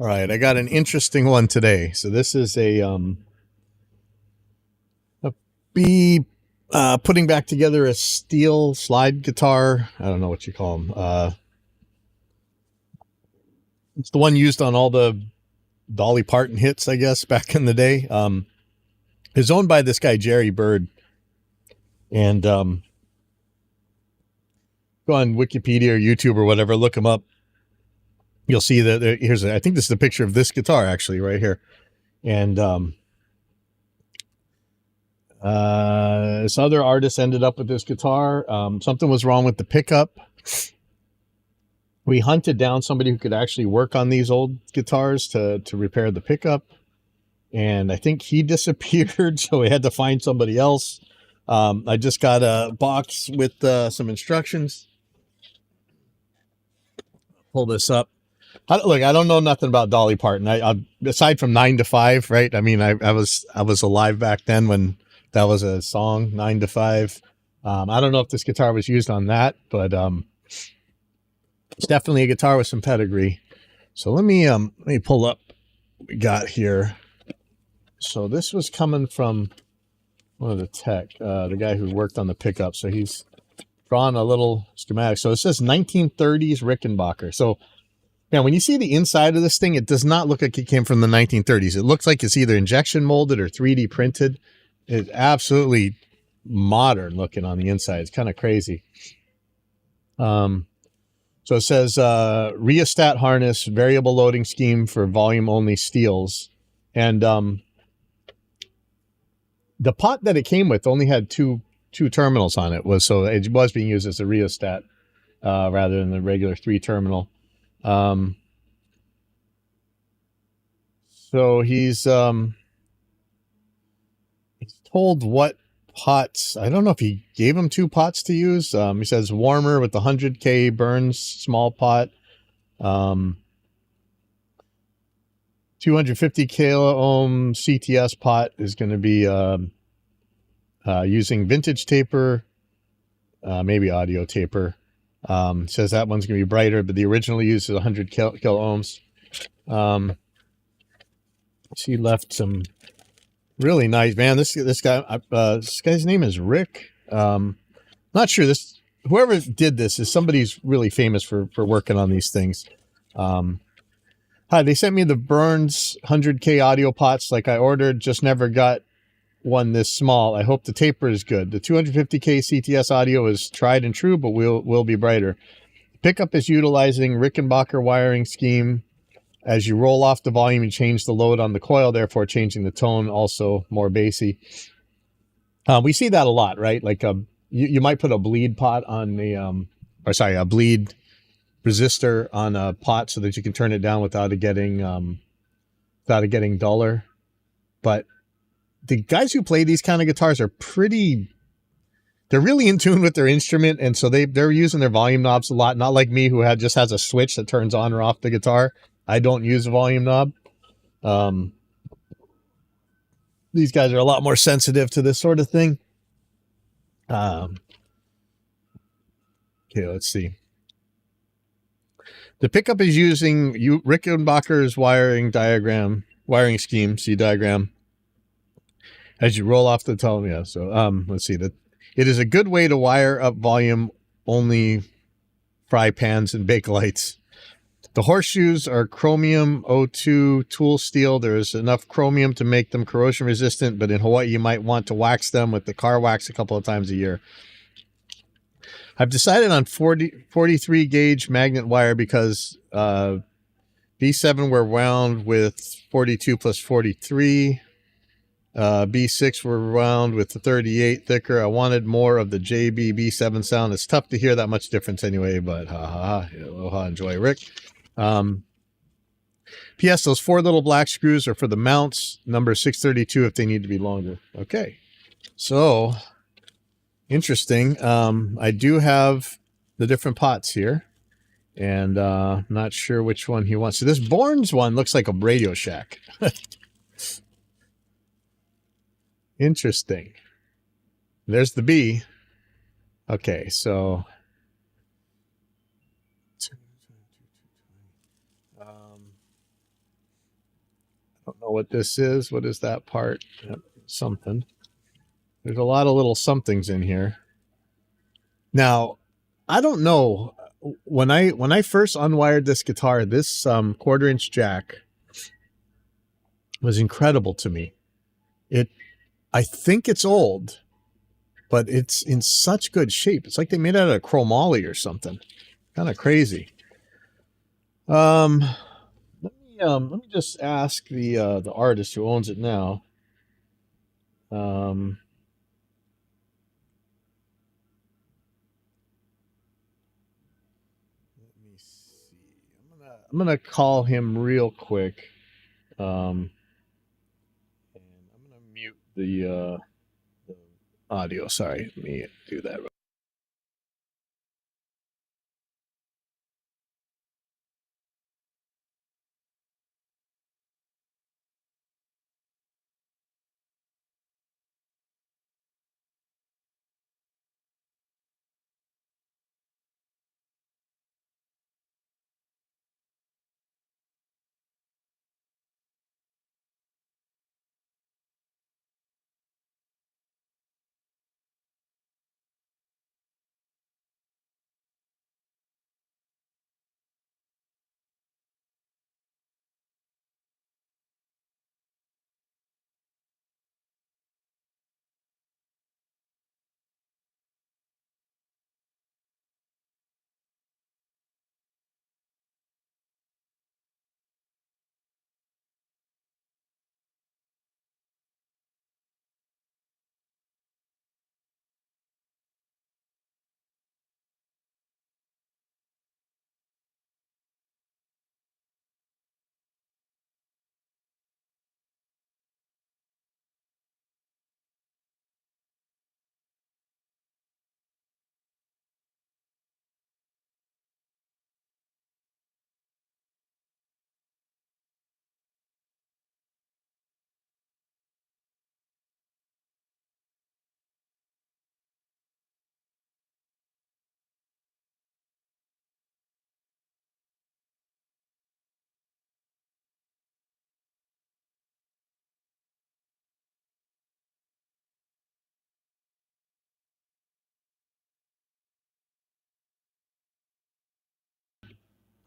All right, I got an interesting one today. So this is a B putting back together a steel slide guitar. I don't know what you call them. It's the one used on all the Dolly Parton hits, I guess, back in the day. It's owned by this guy Jerry Bird, and go on Wikipedia or YouTube or whatever, look him up. You'll see that I think this is a picture of this guitar actually right here, and this other artist ended up with this guitar. Something was wrong with the pickup. We hunted down somebody who could actually work on these old guitars to repair the pickup, and I think he disappeared, so we had to find somebody else. I just got a box with some instructions. Pull this up. Look, I don't know nothing about Dolly Parton. I aside from 9 to 5, right? I mean, I was alive back then when that was a song, 9 to 5. I don't know if this guitar was used on that, but it's definitely a guitar with some pedigree. So let me pull up what we got here. So this was coming from one of the tech, the guy who worked on the pickup. So he's drawn a little schematic. So it says 1930s Rickenbacker. So now, when you see the inside of this thing, it does not look like it came from the 1930s. It looks like it's either injection molded or 3D printed. It's absolutely modern looking on the inside. It's kind of crazy. So it says rheostat harness, variable loading scheme for volume only steels. And the pot that it came with only had two terminals on it. So it was being used as a rheostat rather than the regular 3 terminal. So he's told what pots. I don't know if he gave him 2 pots to use. He says warmer with the 100K Burns small pot, 250 kilo ohm CTS pot is going to be using vintage taper, maybe audio taper. Says that one's going to be brighter, but the original use is 100 kilo ohms. She left some really nice, man. This guy's name is Rick. Not sure whoever did this is somebody who's really famous for working on these things. Hi, they sent me the Burns 100K audio pots like I ordered, just never got one this small. I hope the taper is good. The 250K CTS audio is tried and true, but will be brighter. Pickup is utilizing Rickenbacker wiring scheme. As you roll off the volume, you change the load on the coil, therefore changing the tone, also more bassy. We see that a lot, right? Like you might put a bleed pot on a bleed resistor on a pot so that you can turn it down without it getting duller. But the guys who play these kind of guitars are they're really in tune with their instrument, and so they're using their volume knobs a lot. Not like me, who just has a switch that turns on or off the guitar. I don't use a volume knob. These guys are a lot more sensitive to this sort of thing. Okay, let's see. The pickup is using Rickenbacker's wiring scheme, C diagram. As you roll off the tone, yeah. So let's see. That it is a good way to wire up volume only fry pans and bake lights. The horseshoes are chromium O2 tool steel. There is enough chromium to make them corrosion resistant, but in Hawaii you might want to wax them with the car wax a couple of times a year. I've decided on 43 gauge magnet wire because B7 were wound with 42 plus 43. B6 were wound with the 38 thicker. I wanted more of the JB B7 sound. It's tough to hear that much difference anyway, but aloha, enjoy, Rick. P.S. Those 4 little black screws are for the mounts, number 632 if they need to be longer. Okay, so interesting. I do have the different pots here, and not sure which one he wants. So this Bourne's one looks like a Radio Shack. Interesting. There's the B. Okay, so Don't know what this is. What is that part? Yep, something. There's a lot of little somethings in here. Now, I don't know. When I first unwired this guitar, this 1/4-inch jack was incredible to me. I think it's old, but it's in such good shape. It's like they made it out of chromoly or something. Kind of crazy. Let me just ask the artist who owns it now. Let me see. I'm gonna call him real quick. And I'm gonna mute the audio. Sorry, let me do that.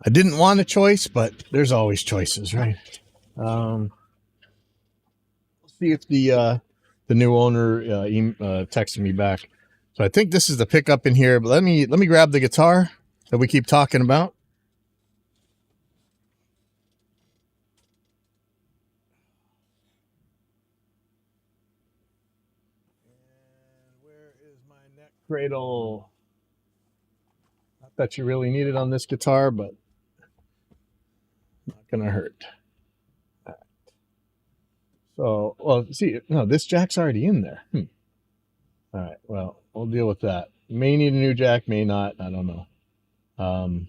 I didn't want a choice, but there's always choices, right? We'll see if the new owner texted me back. So I think this is the pickup in here. But let me grab the guitar that we keep talking about. And where is my neck cradle? Not that you really need it on this guitar, but not gonna hurt. So, well, see, no, this jack's already in there. All right, well, we'll deal with that. May need a new jack, may not. I don't know. Trying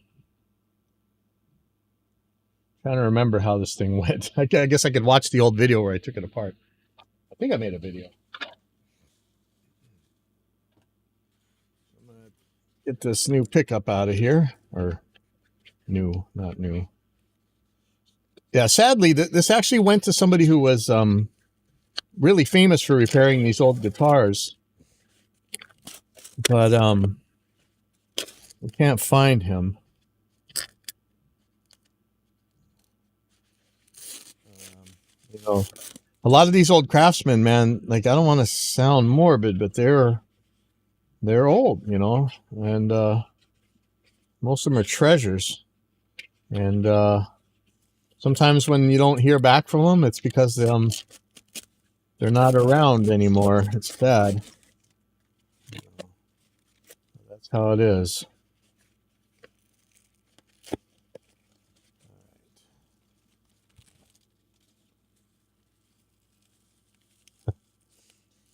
to remember how this thing went. I guess I could watch the old video where I took it apart. I think I made a video. I'm gonna get this new pickup out of here, or new, not new. Yeah, sadly, this actually went to somebody who was really famous for repairing these old guitars, but we can't find him. You know, a lot of these old Craftsmen, man, like, I don't want to sound morbid, but they're old, you know, and most of them are treasures. And sometimes when you don't hear back from them, it's because they're not around anymore. It's sad. That's how it is.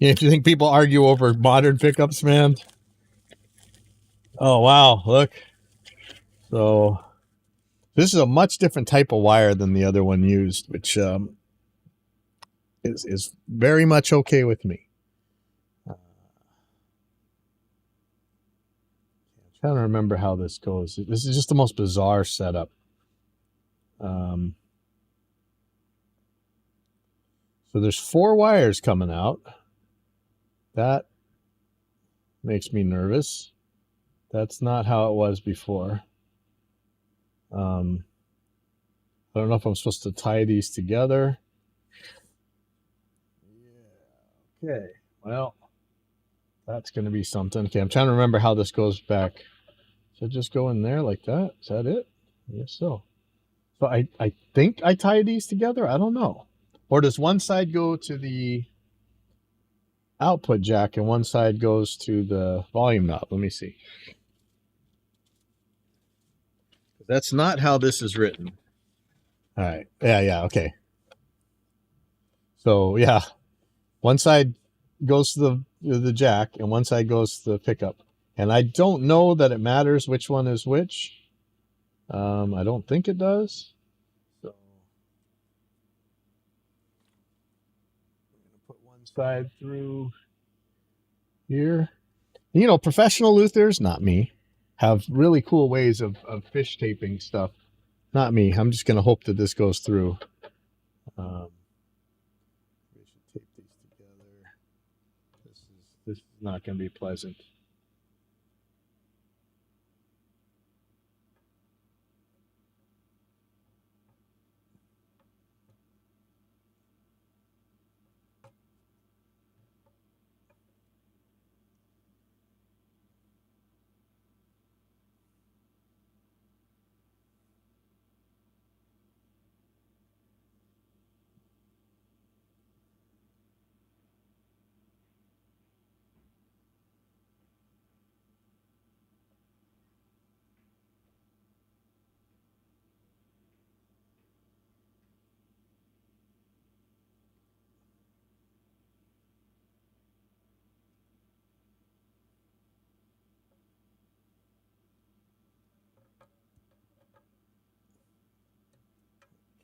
Yeah, do you think people argue over modern pickups, man? Oh, wow. Look. So this is a much different type of wire than the other one used, which is very much okay with me. I'm trying to remember how this goes. This is just the most bizarre setup. So there's 4 wires coming out. That makes me nervous. That's not how it was before. I don't know if I'm supposed to tie these together. Yeah. Okay. Well, that's going to be something. Okay, I'm trying to remember how this goes back. So just go in there like that. Is that it? Yes, so. So I think I tie these together. I don't know. Or does one side go to the output jack and one side goes to the volume knob? Let me see. That's not how this is written. All right. Yeah. Okay. So yeah, one side goes to the jack and one side goes to the pickup. And I don't know that it matters which one is which. I don't think it does. So I'm going to put one side through here. You know, professional luthiers, not me, have really cool ways of fish taping stuff. Not me. I'm just going to hope that this goes through. We should tape these together. This is not going to be pleasant.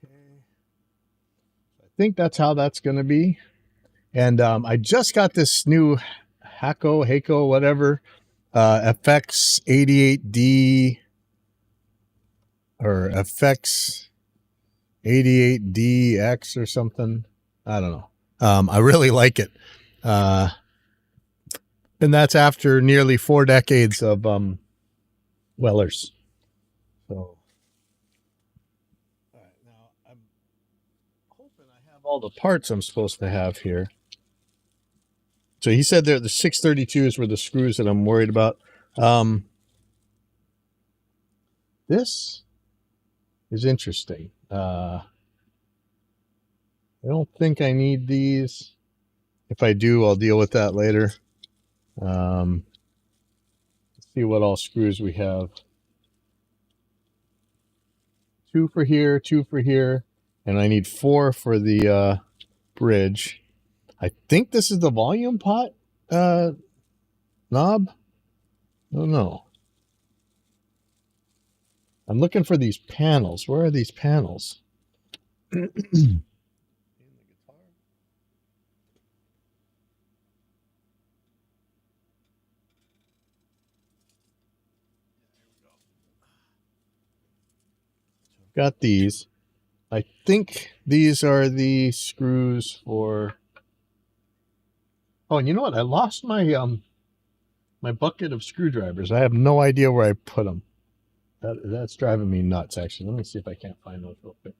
Okay. I think that's how that's going to be. And I just got this new Hako, whatever, FX 88D or FX 88DX or something. I don't know. I really like it. And that's after nearly 4 decades of Wellers. So, all right, now I'm hoping I have all the parts I'm supposed to have here. So he said there the 632s were the screws that I'm worried about. This is interesting. I don't think I need these. If I do, I'll deal with that later. Let's see what all screws we have. 2 for here, 2 for here, and I need 4 for the bridge. I think this is the volume pot knob. I don't know. I'm looking for these panels. Where are these panels? Got these. I think these are the screws for. Oh, and you know what? I lost my my bucket of screwdrivers. I have no idea where I put them. That's driving me nuts, actually. Let me see if I can't find those real quick.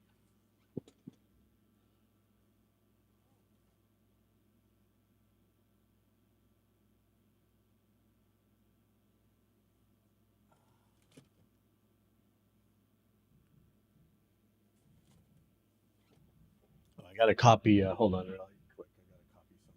Oh, I got a copy. Hold on, really quick. I got to copy something.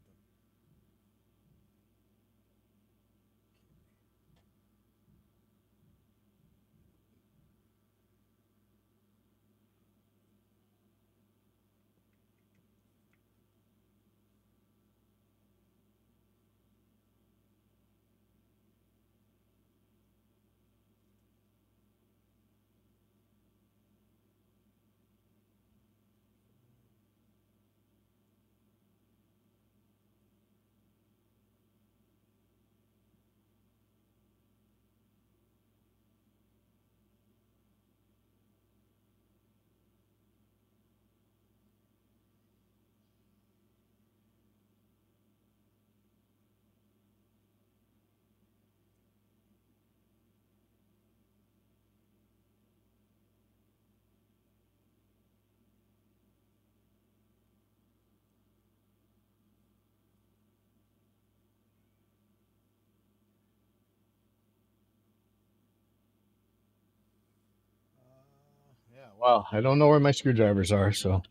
Yeah, well, I don't know where my screwdrivers are, so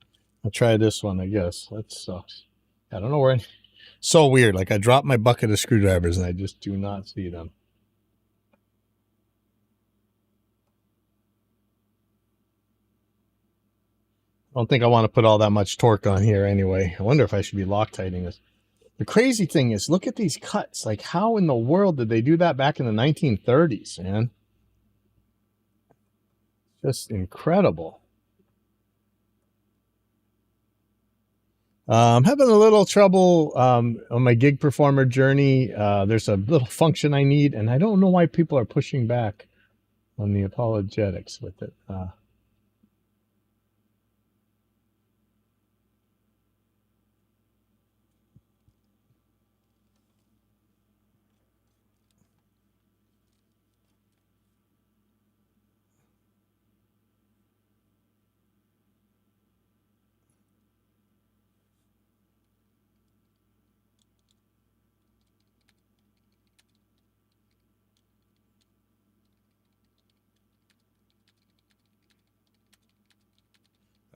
I'll try this one, I guess. That sucks. I don't know where. So weird. Like I dropped my bucket of screwdrivers and I just do not see them. I don't think I want to put all that much torque on here anyway. I wonder if I should be Loctiting this. The crazy thing is, look at these cuts. Like, how in the world did they do that back in the 1930s, man? Just incredible. I'm having a little trouble on my gig performer journey. There's a little function I need, and I don't know why people are pushing back on the apologetics with it.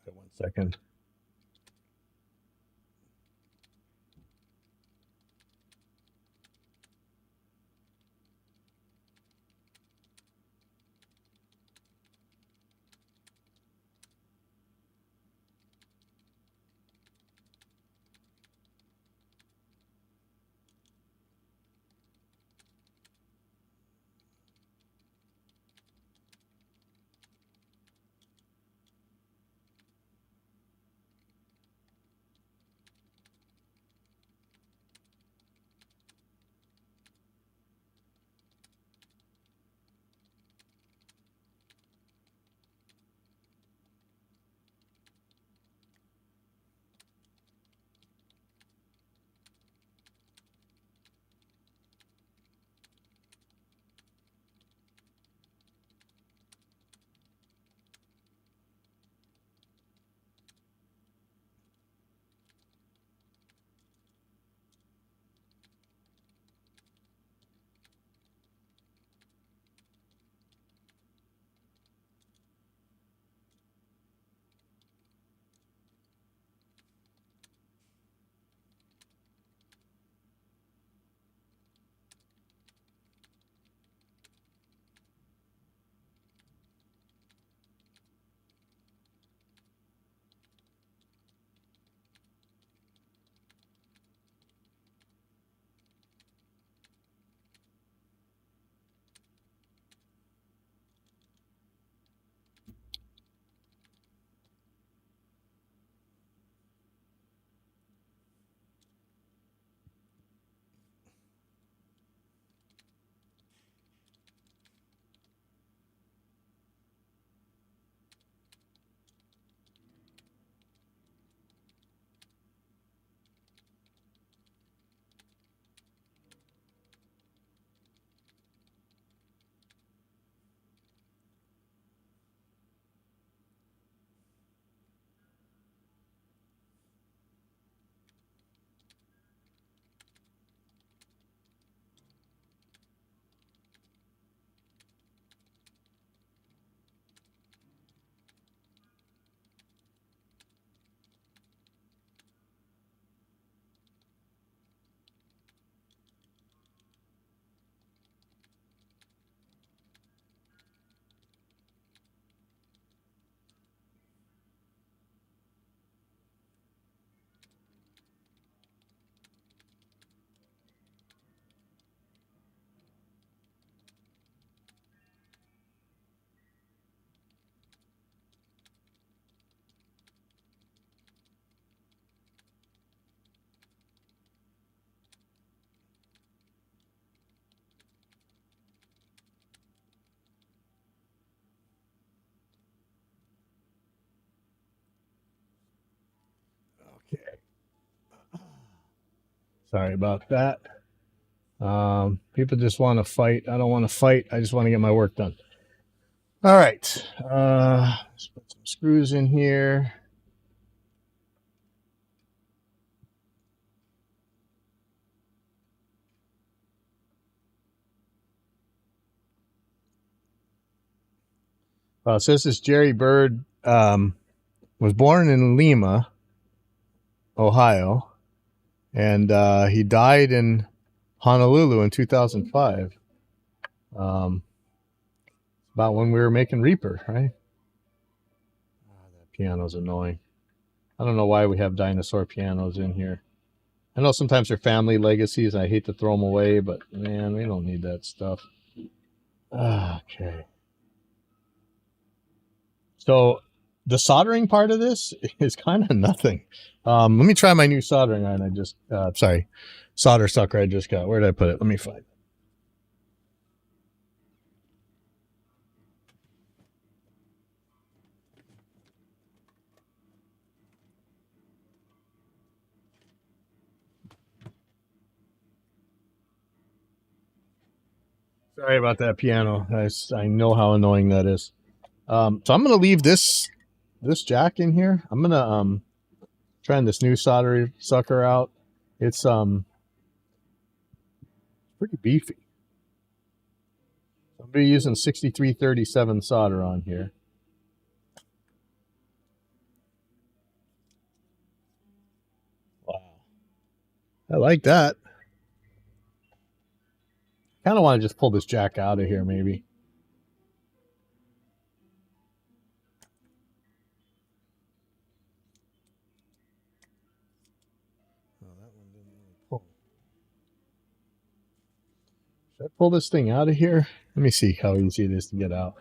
One second. Okay. Sorry about that. People just want to fight. I don't want to fight. I just want to get my work done. All right. Let's put some screws in here. It says this Jerry Bird was born in Lima, Ohio, and he died in Honolulu in 2005. About when we were making Reaper, right? Oh, that piano's annoying. I don't know why we have dinosaur pianos in here. I know sometimes they're family legacies. I hate to throw them away, but man, we don't need that stuff. Okay. So the soldering part of this is kind of nothing. Let me try my new soldering iron. Solder sucker I just got. Where did I put it? Let me find it. Sorry about that piano. I know how annoying that is. So I'm gonna leave this jack in here. I'm gonna trying this new solder sucker out. It's pretty beefy. I'm gonna be using 6337 solder on here. Wow, I like that. Kind of want to just pull this jack out of here, maybe. Oh, that one didn't really pull. Should I pull this thing out of here? Let me see how easy it is to get out.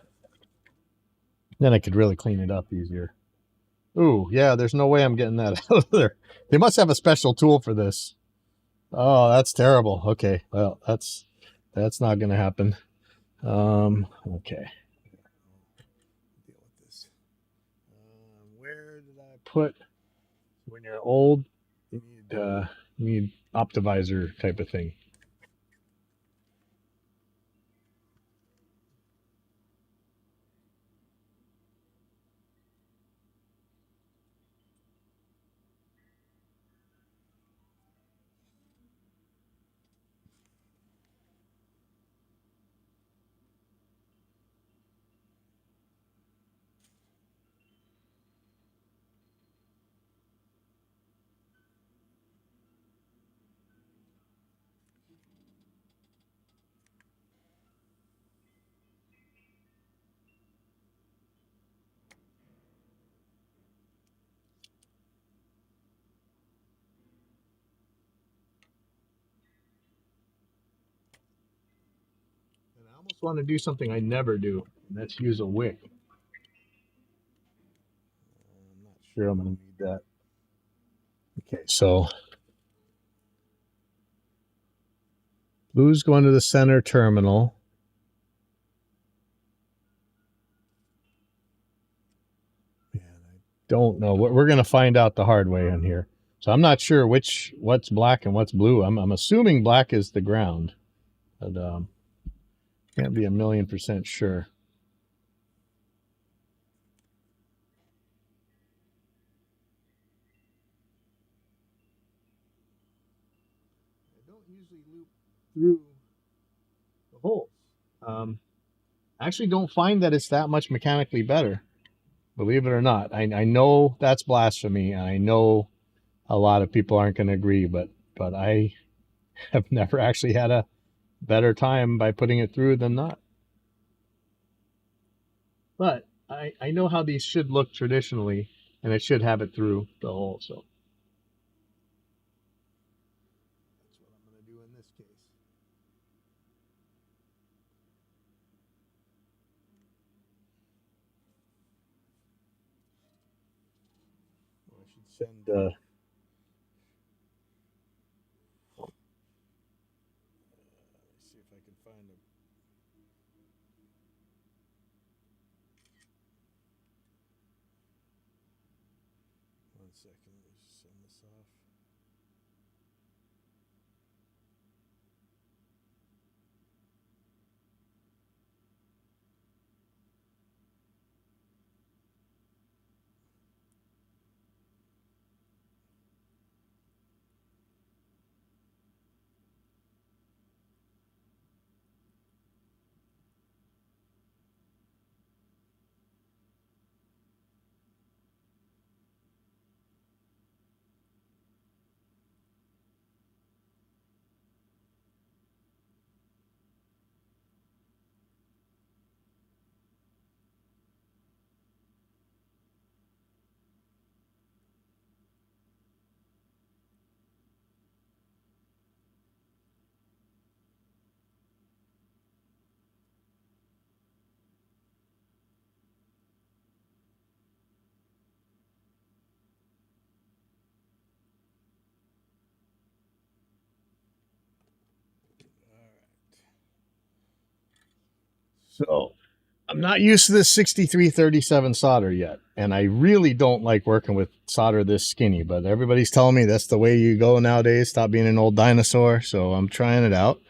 Then I could really clean it up easier. Ooh, yeah, there's no way I'm getting that out of there. They must have a special tool for this. Oh, that's terrible. Okay, well, that's not going to happen. Okay. Deal with this. Where did I put? When you're old, you need optimizer type of thing. And I almost want to do something I never do, and that's use a wick. I'm not sure I'm going to need that. Okay, so blue's going to the center terminal. Man, I don't know. We're going to find out the hard way on here. So I'm not sure what's black and what's blue. I'm assuming black is the ground, but can't be 1,000,000% sure. I don't usually loop through the holes. I actually don't find that it's that much mechanically better, believe it or not. I know that's blasphemy, and I know a lot of people aren't going to agree, but I have never actually had a better time by putting it through than not. But I know how these should look traditionally, and I should have it through the hole. So that's what I'm going to do in this case. I should send. See if I can find them. One second. Let me send this off. So I'm not used to this 6337 solder yet, and I really don't like working with solder this skinny, but everybody's telling me that's the way you go nowadays. Stop being an old dinosaur, so I'm trying it out.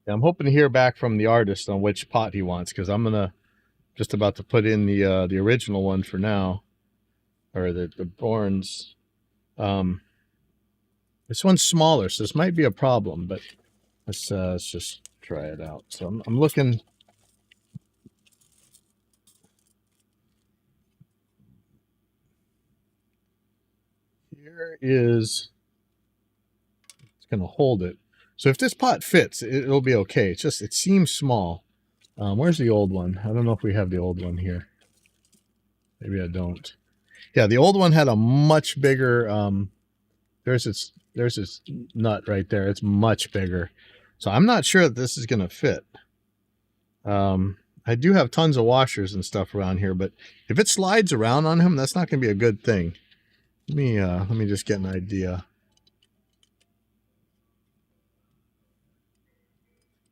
I'm hoping to hear back from the artist on which pot he wants, because I'm gonna just about to put in the original one for now, or the Borns. Um, this one's smaller, so this might be a problem, but let's just try it out. So I'm looking. Here is, it's gonna hold it. So if this pot fits, it'll be okay. It's just, it seems small. Where's the old one? I don't know if we have the old one here. Maybe I don't. Yeah, the old one had a much bigger. There's its nut right there. It's much bigger. So I'm not sure that this is gonna fit. I do have tons of washers and stuff around here, but if it slides around on him, that's not gonna be a good thing. Let me just get an idea.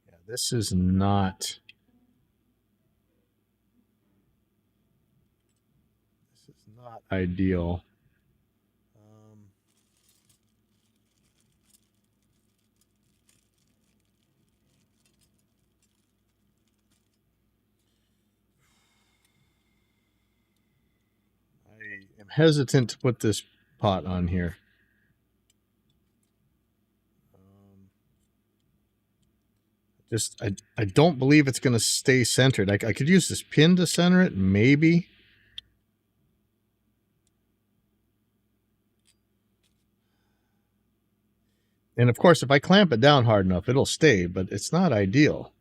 Yeah, this is not. This is not ideal. I am hesitant to put this pot on here. I don't believe it's going to stay centered. I could use this pin to center it, maybe. And of course, if I clamp it down hard enough, it'll stay, but it's not ideal.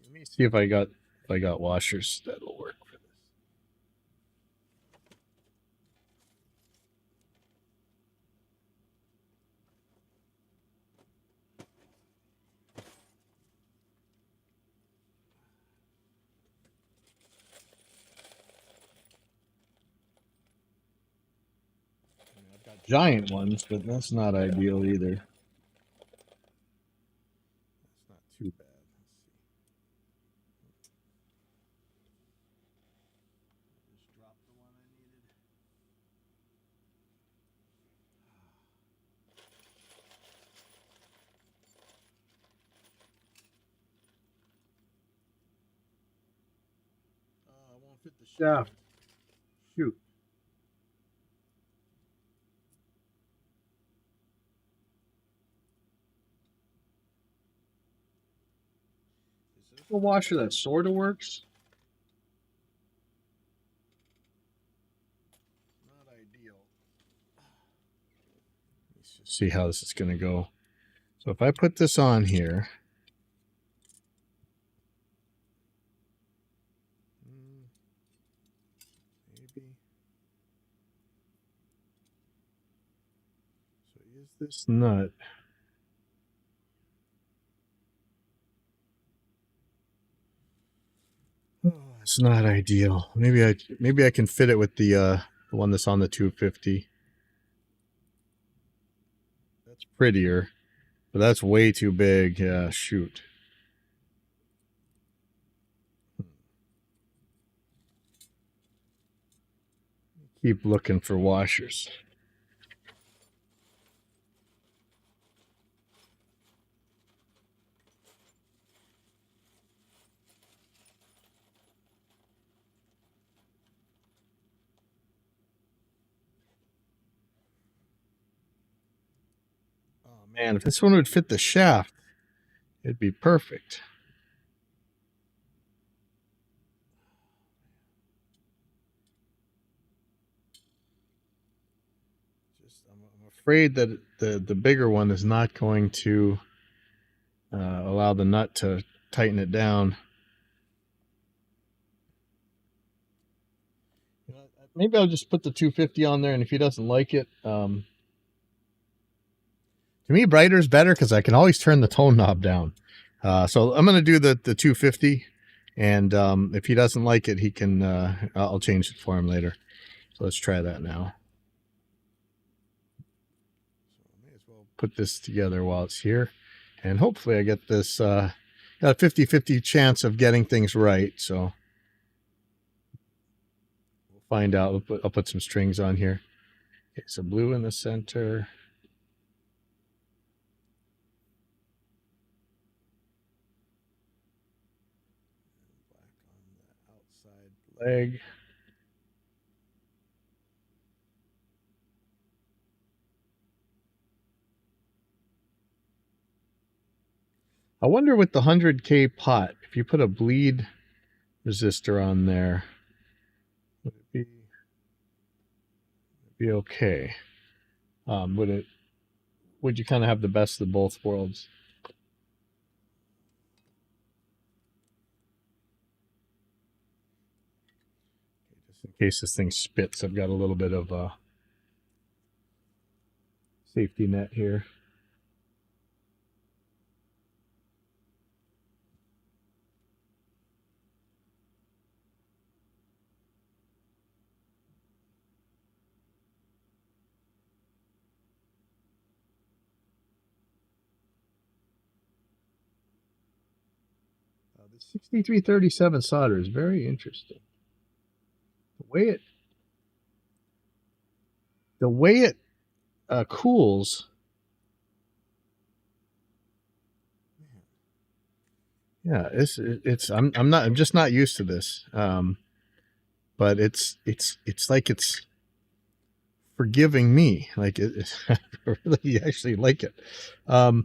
Let me see if I got washers that'll work for this. I've got giant ones, but that's not ideal either. That's not too bad. Just drop the one I needed. I won't fit the shaft. Shoot. Is this a washer that sort of works? Not ideal. Let's just see how this is going to go. So if I put this on here, maybe. So is this nut? Oh, it's not ideal. Maybe I can fit it with the one that's on the 250. That's prettier, but that's way too big. Yeah, shoot. Keep looking for washers. Oh man, if this one would fit the shaft, it'd be perfect. I'm afraid that the bigger one is not going to allow the nut to tighten it down. Maybe I'll just put the 250 on there, and if he doesn't like it, to me, brighter is better because I can always turn the tone knob down. So I'm going to do the 250, and if he doesn't like it, he can. I'll change it for him later. So let's try that now. So may as well put this together while it's here, and hopefully I get this. Got a 50-50 chance of getting things right. So we'll find out. I'll put some strings on here. Okay, so blue in the center. Black on the outside leg. I wonder with the 100K pot, if you put a bleed resistor on there, would it be okay? Would you kind of have the best of both worlds? Just in case this thing spits, I've got a little bit of a safety net here. The 6337 solder is very interesting. The way it cools. Yeah, I'm just not used to this. But it's like it's forgiving me. Like I really actually like it. All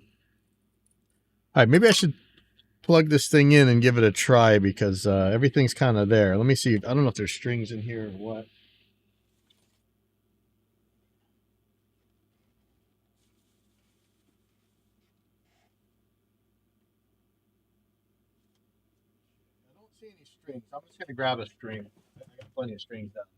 right, maybe I should plug this thing in and give it a try because everything's kind of there. Let me see. I don't know if there's strings in here or what. I don't see any strings. I'm just going to grab a string. I got plenty of strings down here.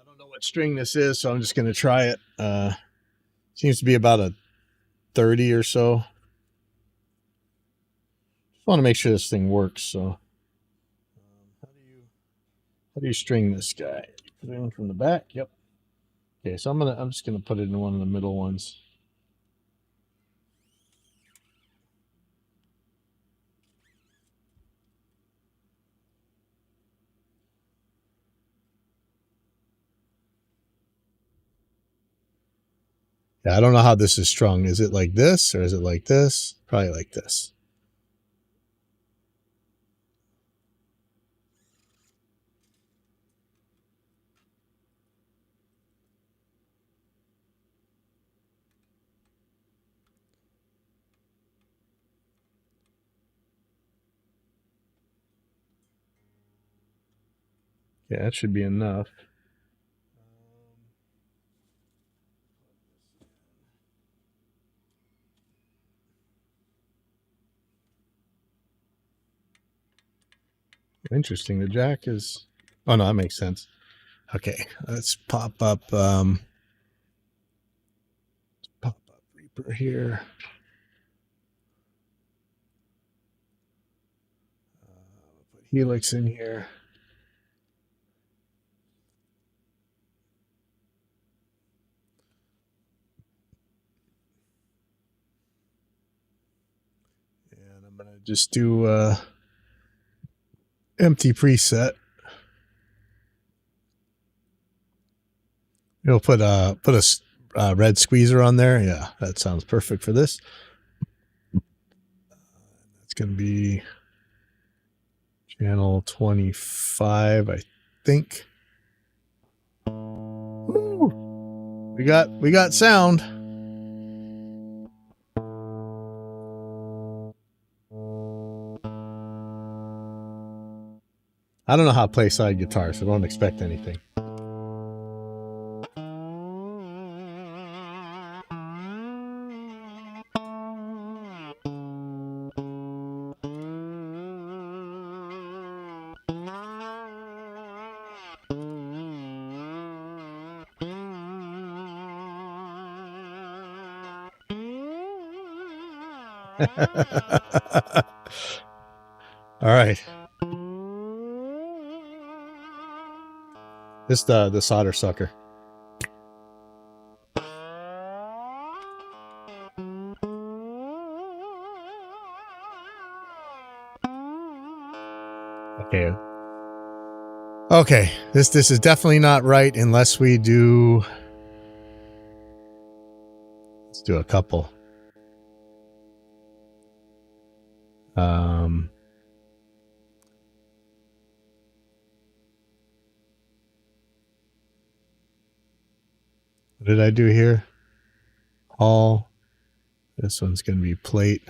I don't know what string this is, so I'm just going to try it. Seems to be about a 30 or so. Just want to make sure this thing works. So, how do you string this guy? Put it in from the back. Yep. Okay, so I'm just gonna put it in one of the middle ones. Yeah, I don't know how this is strung. Is it like this or is it like this? Probably like this. Yeah, that should be enough. Interesting. The jack is. Oh no, that makes sense. Okay, let's pop up Reaper here. Put Helix in here. And I'm gonna just do empty preset. You'll put a red squeezer on there. Yeah, that sounds perfect for this. It's gonna be channel 25, I think. Woo! We got sound. I don't know how to play side guitar, so don't expect anything. All right. This the solder sucker. Okay. Okay. This is definitely not right unless we do. Let's do a couple. What did I do here? All. This one's going to be plate.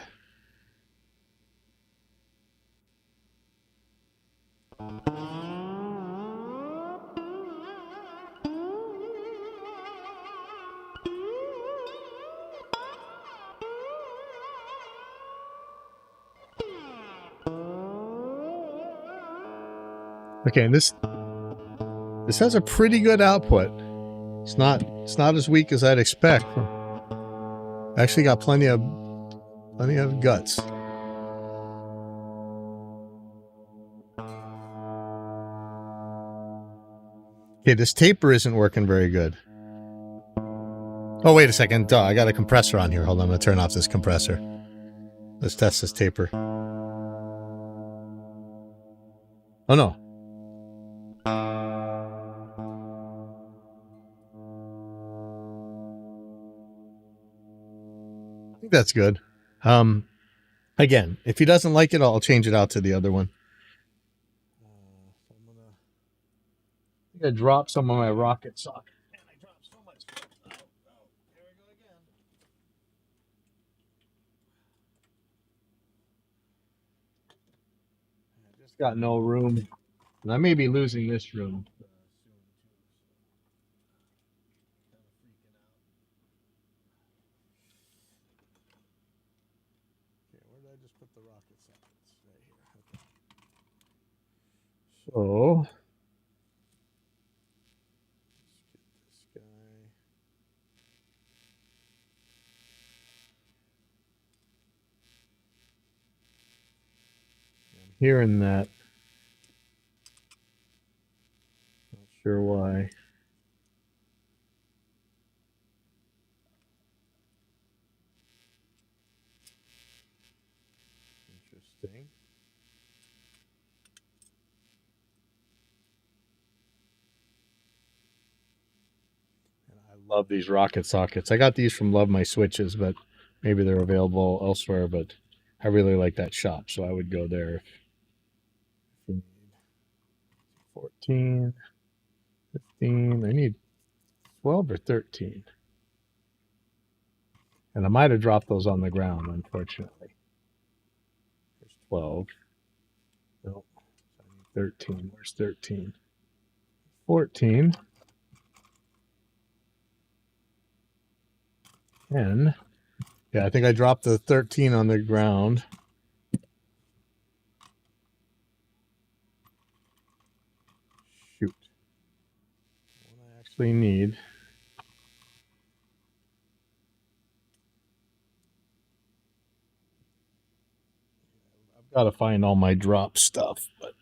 Okay, and this has a pretty good output. It's not as weak as I'd expect. Actually got plenty of guts. Okay, this taper isn't working very good. Oh, wait a second. Duh, I got a compressor on here. Hold on, I'm going to turn off this compressor. Let's test this taper. Oh, no. I think that's good. Again, if he doesn't like it, I'll change it out to the other one. I think I dropped some of my rocket socket. Man, I dropped so much. Oh, here we go again. I just got no room. And I may be losing this room soon, too. Okay, where did I just put the rocket sockets? Right here. Okay. So, let's get this guy. I'm hearing that. Not sure why. Interesting. And I love these rocket sockets. I got these from Love My Switches, but maybe they're available elsewhere. But I really like that shop, so I would go there if you need 14, 15. I need 12 or 13. And I might have dropped those on the ground, unfortunately. There's 12. Nope. I need 13. Where's 13? 14. 10. Yeah, I think I dropped the 13 on the ground. Shoot. What I actually need. I've got to find all my drop stuff, but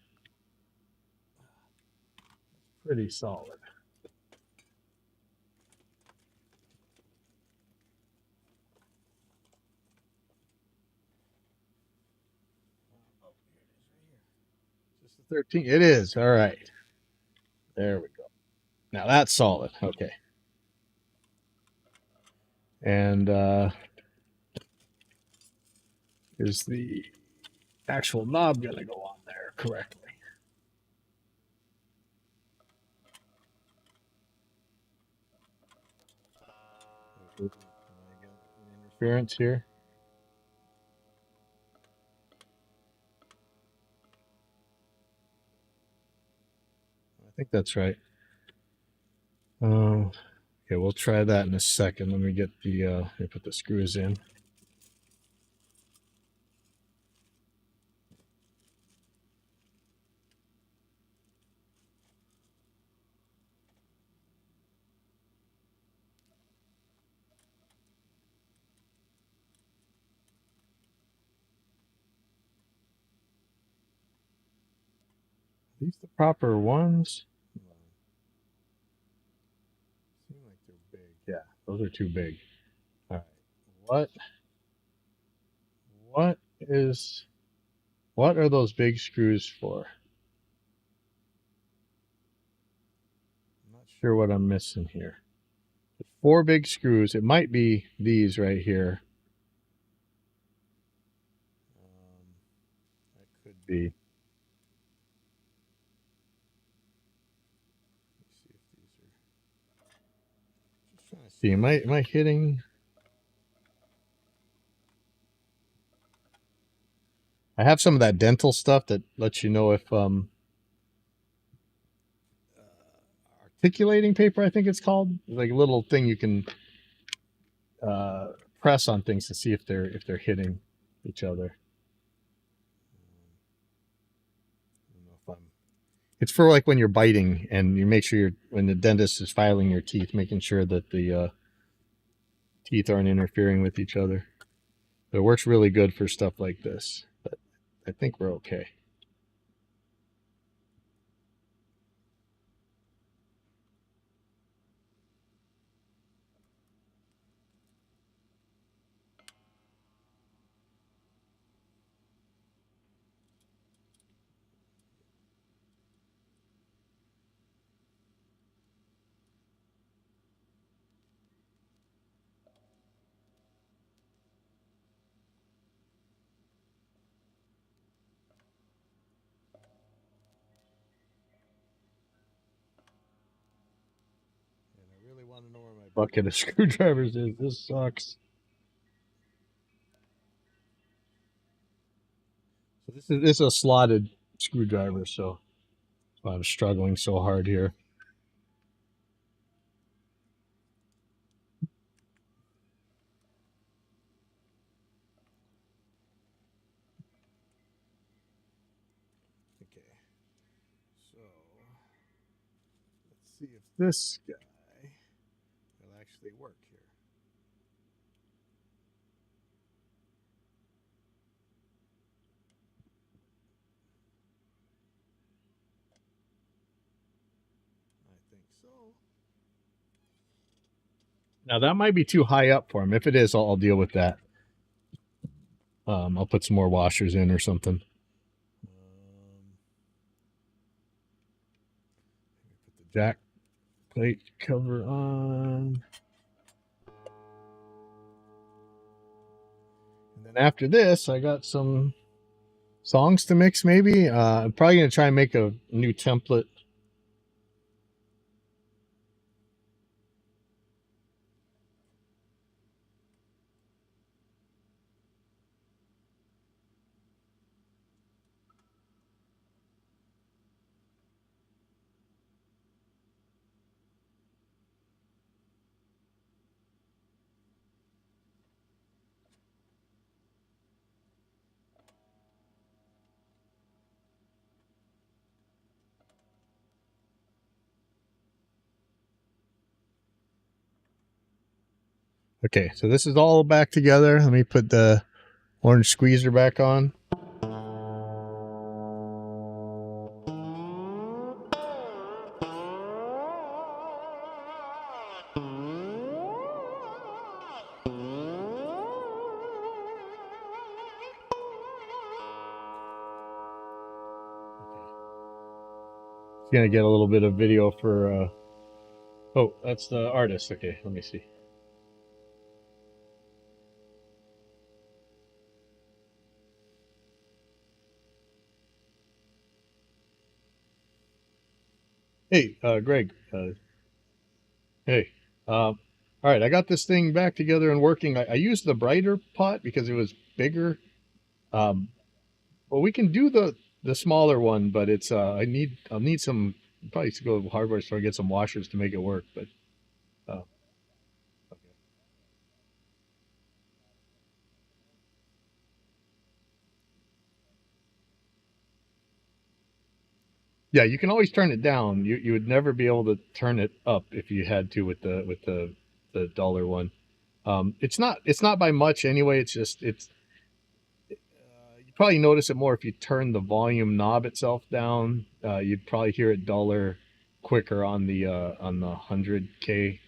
pretty solid. Just the 13. It is. All right. There we go. Now that's solid. Okay. And is the actual knob going to go on there correctly? Interference here. think that's right. Okay, we'll try that in a second. Let me get the let me put the screws in. Are these the proper ones? Seem like they're big. Yeah, those are too big. All right. What what is what are those big screws for? I'm not sure what I'm missing here. Four big screws. It might be these right here. That could be. Let's see if these are. Just trying to see. Am I hitting? I have some of that dental stuff that lets you know if articulating paper, I think it's called, like a little thing you can uh, press on things to see if they're hitting each other. I don't know if I'm. It's for like when you're biting and you make sure you're when the dentist is filing your teeth, making sure that the teeth aren't interfering with each other. But it works really good for stuff like this. But I think we're okay. And I really want to know where my bucket of screwdrivers is. This sucks. So this is a slotted screwdriver, so I'm struggling so hard here. Okay, so let's see if this guy will actually work here. I think so. Now that might be too high up for him. If it is, I'll deal with that. I'll put some more washers in or something. Put the jack plate cover on. And then after this, I got some songs to mix maybe. I'm probably going to try and make a new template. Okay, so this is all back together. Let me put the orange squeezer back on. Gonna get a little bit of video for oh, that's the artist. Okay, let me see. Hey, Greg. Hey. All right, I got this thing back together and working. I used the brighter pot because it was bigger. Um, well, we can do the smaller one, but it's I'll need some Probably used to go to the hardware store and get some washers to make it work, but uh, okay. Yeah, you can always turn it down. You would never be able to turn it up if you had to with the dollar one. It's not by much anyway. It's just it's you probably notice it more if you turn the volume knob itself down. You'd probably hear it duller quicker on the 100K.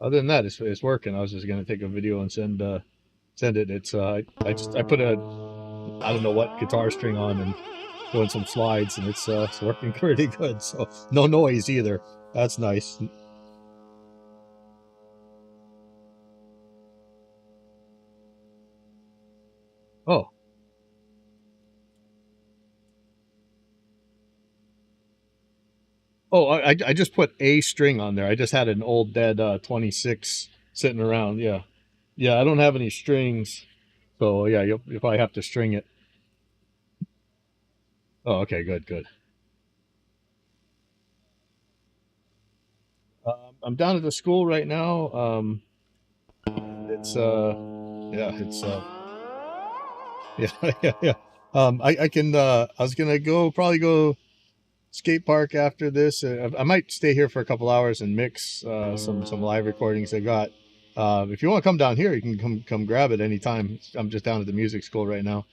Other than that, it's working. I was just gonna take a video and send it. It's I put a I don't know what guitar string on and doing some slides, and it's working pretty good. So no noise either. That's nice. Oh, I just put a string on there. I just had an old dead 26 sitting around. Yeah, yeah. I don't have any strings, so yeah. If I have to string it. Oh, okay, good, good. I'm down at the school right now. It's yeah, it's yeah, yeah, yeah. I can I was gonna go probably go skate park after this. I might stay here for a couple hours and mix some live recordings I got. If you want to come down here, you can come grab it anytime. I'm just down at the music school right now.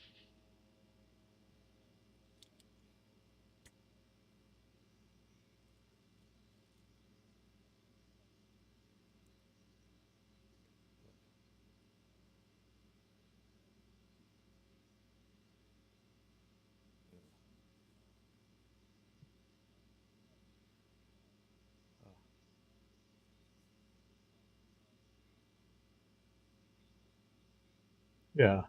Yeah.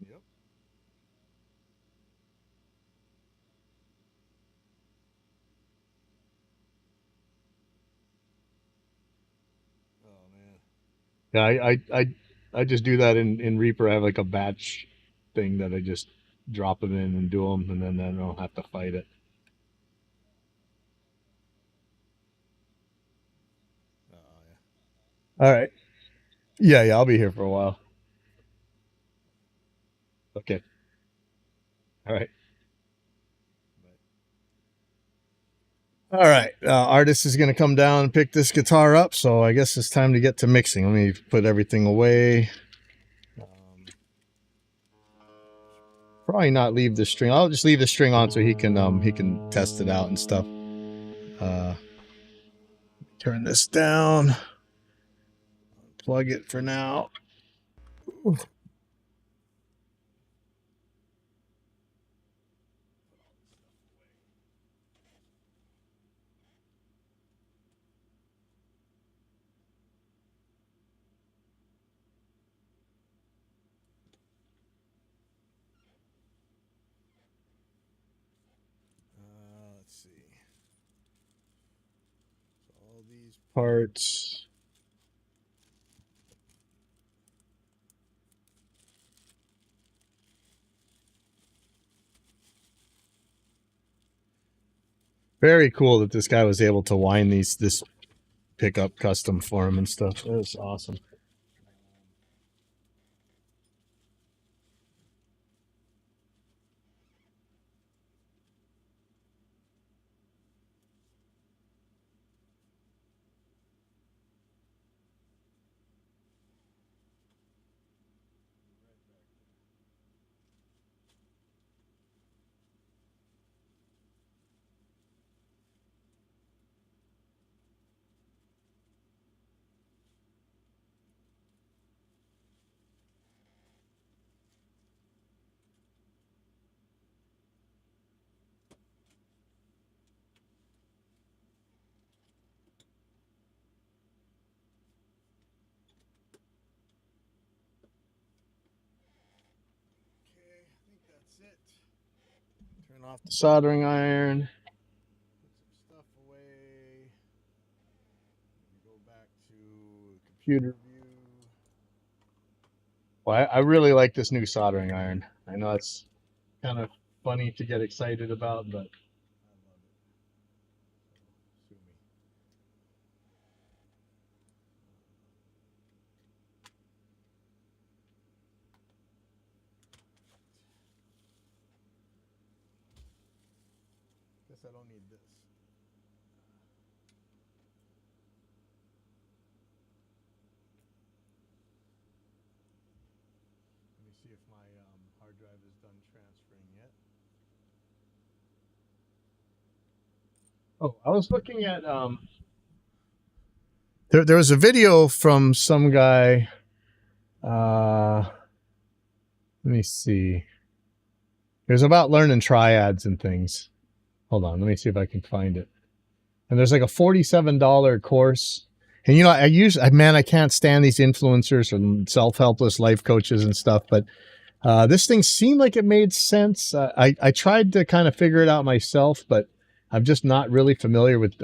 Yep. Oh man. Yeah, I just do that in Reaper. I have like a batch thing that I just drop them in and do them, and then I don't have to fight it. Oh, yeah. All right. Yeah, yeah. I'll be here for a while. Okay. All right. All right. Artist is going to come down and pick this guitar up, so I guess it's time to get to mixing. Let me put everything away. Um, Probably not leave the string. I'll just leave the string on so he can test it out and stuff. Uh, Turn this down. Plug it for now. Let's see. All these parts. Very cool that this guy was able to wind this pickup custom for him and stuff. That was awesome. Okay, I think that's it. Turn off the soldering iron. Put some stuff away. Go back to computer view. Well, I really like this new soldering iron. I know it's kind of funny to get excited about, but I love it. Sue me. Guess I don't need this. Let me see if my hard drive is done transferring yet. Oh, I was looking at there was a video from some guy. Let me see. It was about learning triads and things. Hold on, let me see if I can find it. And there's like a $47 course. And you know, I can't stand these influencers and self-helpless life coaches and stuff, but this thing seemed like it made sense. I tried to kind of figure it out myself, but I'm just not really familiar with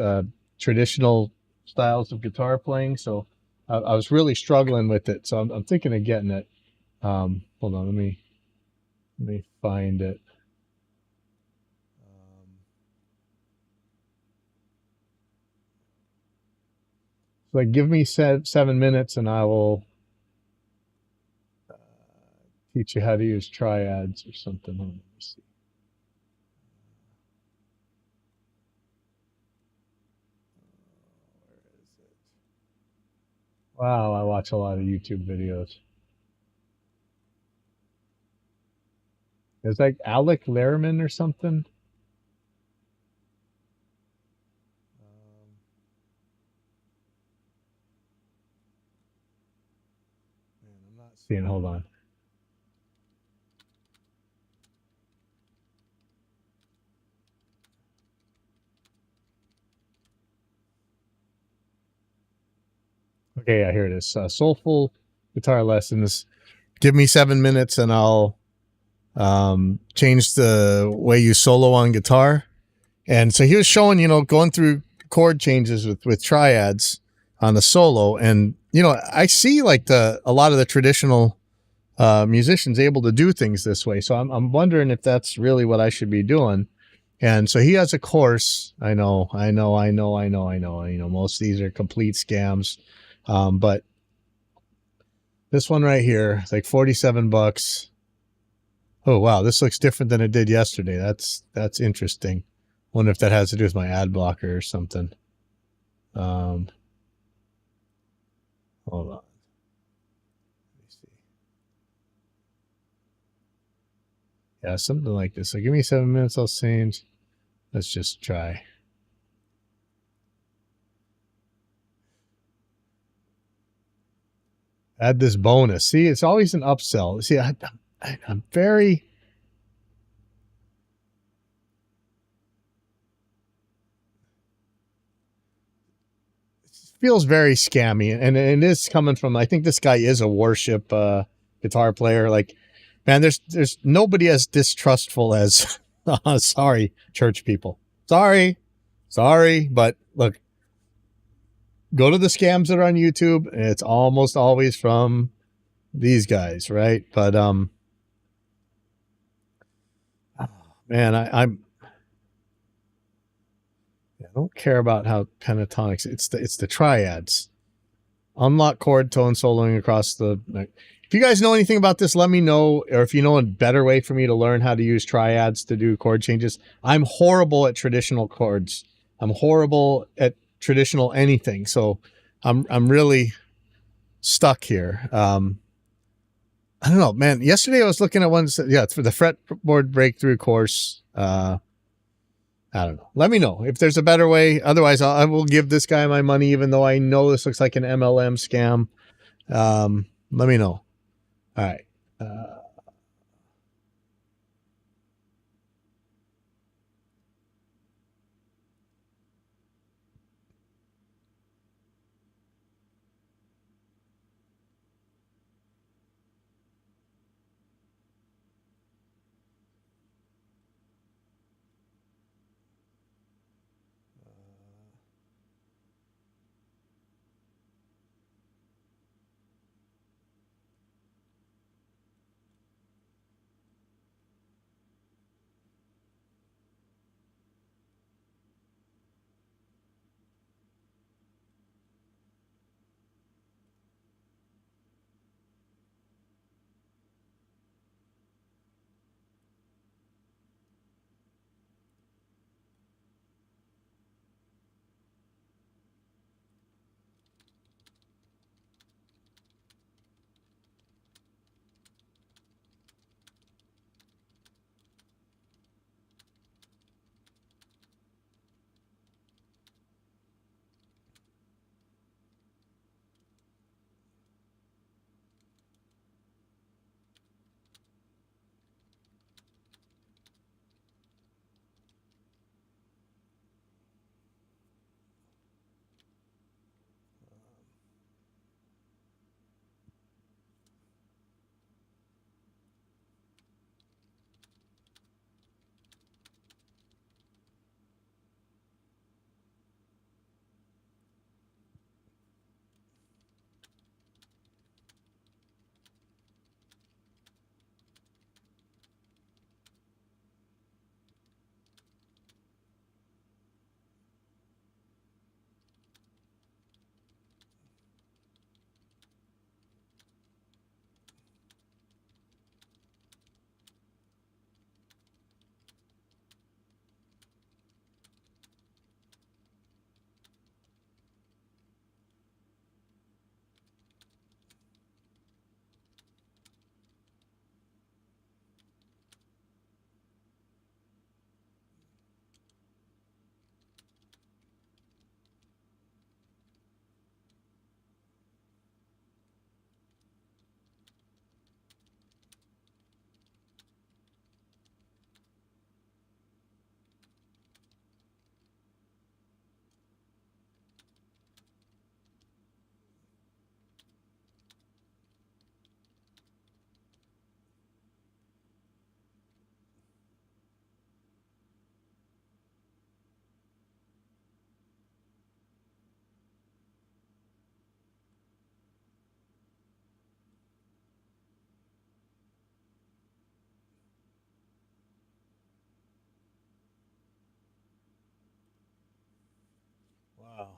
traditional styles of guitar playing. So I was really struggling with it. So I'm thinking of getting it. Hold on, let me find it. Like, give me 7 minutes and I will teach you how to use triads or something. Let me see. Where is it? Wow, I watch a lot of YouTube videos. It's like Alec Lehrman or something. Man, I'm not seeing. Hold on. Okay, yeah, here it is. Soulful guitar lessons. Give me 7 minutes and I'll change the way you solo on guitar. And so he was showing, going through chord changes with triads on the solo. And, I see like a lot of the traditional musicians able to do things this way. So I'm wondering if that's really what I should be doing. And so he has a course. I know. Most of these are complete scams. But this one right here, it's like $47. Oh, wow. This looks different than it did yesterday. That's interesting. Wonder if that has to do with my ad blocker or something. Hold on. Let me see. Yeah, something like this. So give me 7 minutes. I'll change. Let's just try. Add this bonus. See, it's always an upsell. See, I'm very. It feels very scammy, and it is coming from. I think this guy is a worship guitar player. Like, man, there's nobody as distrustful as. Sorry, church people. Sorry, but look, go to the scams that are on YouTube. And it's almost always from these guys, right? But man, I don't care about how pentatonics. It's the triads. Unlock chord tone soloing across the. If you guys know anything about this, let me know. Or if you know a better way for me to learn how to use triads to do chord changes. I'm horrible at traditional chords. I'm horrible at traditional anything. So I'm really stuck here. I don't know, man. Yesterday I was looking at one. Yeah, it's for the fretboard breakthrough course. I don't know. Let me know if there's a better way. Otherwise, I will give this guy my money, even though I know this looks like an MLM scam. Let me know. All right.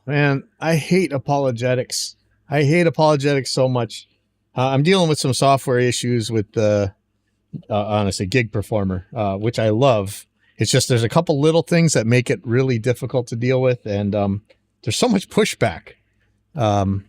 Man, I hate apologetics. I hate apologetics so much. I'm dealing with some software issues with the honestly gig performer, which I love. It's just there's a couple little things that make it really difficult to deal with, and there's so much pushback. Um,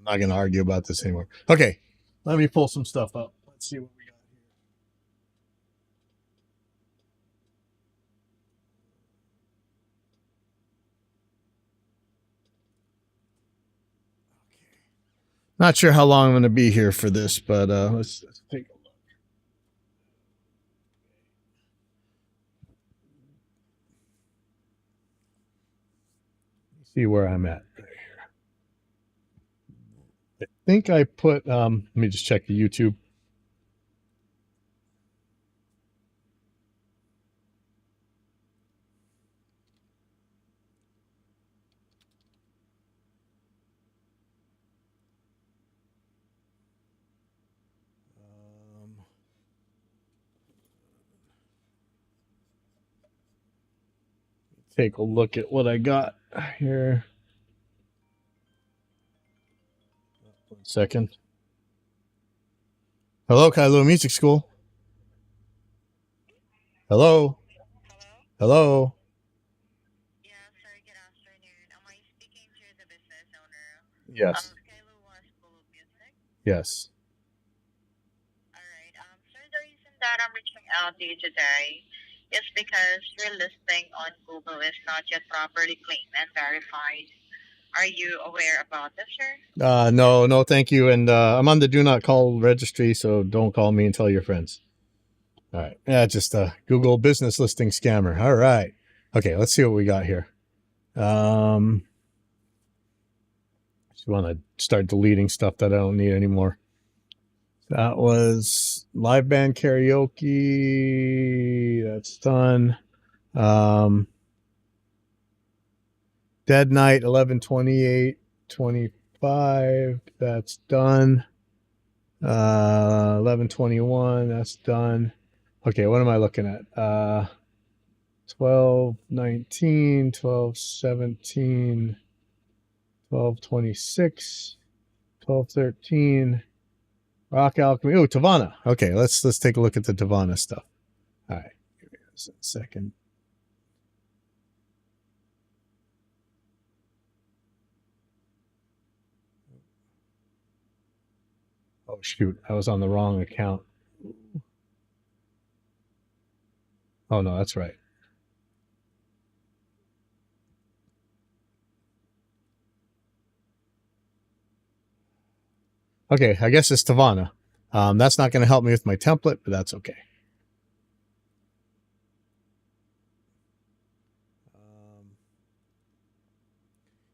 I'm not going to argue about this anymore. Okay, let me pull some stuff up. Let's see what we got here. Not sure how long I'm going to be here for this, but let's take a look. See where I'm at. I think I put. Let me just check the YouTube. Take a look at what I got here. 1 second. Hello, Kailua Music School. Hello. Hello. Yes, sir. Good afternoon. Am I speaking to the business owner Yes. of Kailua School of Music? Yes. All right. Sir, the reason that I'm reaching out to you today is because your listing on Google is not yet properly claimed and verified. Are you aware about this, sir? No, thank you. And I'm on the do not call registry, so don't call me and tell your friends. All right. Yeah, just a Google business listing scammer. All right. Okay, let's see what we got here. Just want to start deleting stuff that I don't need anymore. That was live band karaoke. That's done. Dead Night 11/28/25. That's done. 11/21. That's done. Okay, what am I looking at? 12/19, 12/17, 12/26, 12/13. Rock Alchemy. Oh, Tavana. Okay, let's take a look at the Tavana stuff. All right, give me a second. Oh shoot, I was on the wrong account. Oh no, that's right. Okay, I guess it's Tavana. That's not going to help me with my template, but that's okay.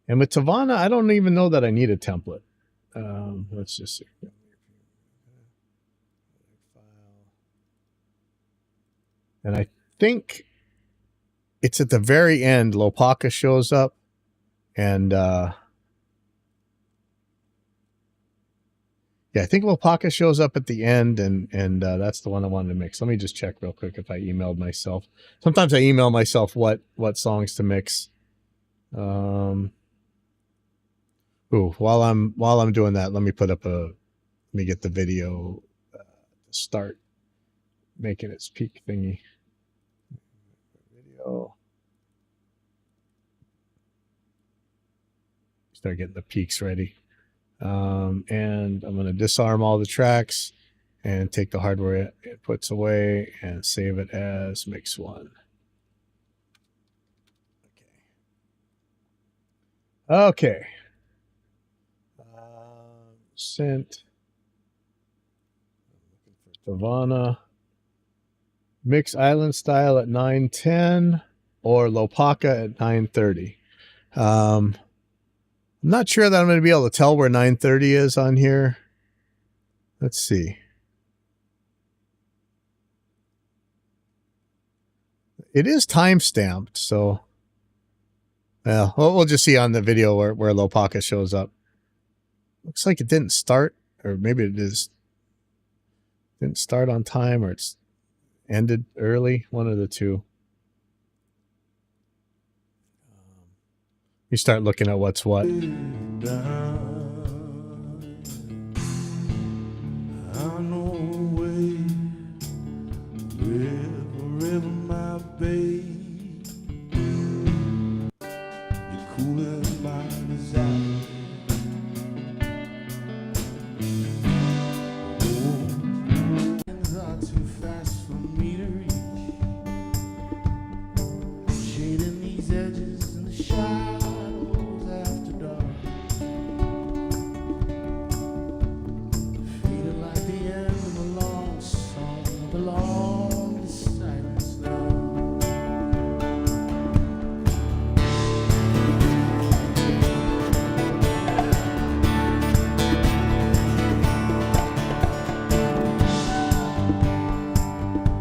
And with Tavana, I don't even know that I need a template. Let's just see. And I think it's at the very end. Lopaka shows up, and yeah, I think Lopaka shows up at the end, and that's the one I wanted to mix. Let me just check real quick if I emailed myself. Sometimes I email myself what songs to mix. Ooh, while I'm doing that, let me get the video start making its peak thingy. Video. Start getting the peaks ready. And I'm going to disarm all the tracks and take the hardware it puts away and save it as mix one. Okay. Sent. Savannah. Mix Island Style at 9:10 or Lopaka at 9:30. I'm not sure that I'm going to be able to tell where 9:30 is on here. Let's see. It is time stamped, so well, we'll just see on the video where Lopaka shows up. Looks like it didn't start, or maybe it didn't start on time, or it's ended early. One of the two. You start looking at what's what.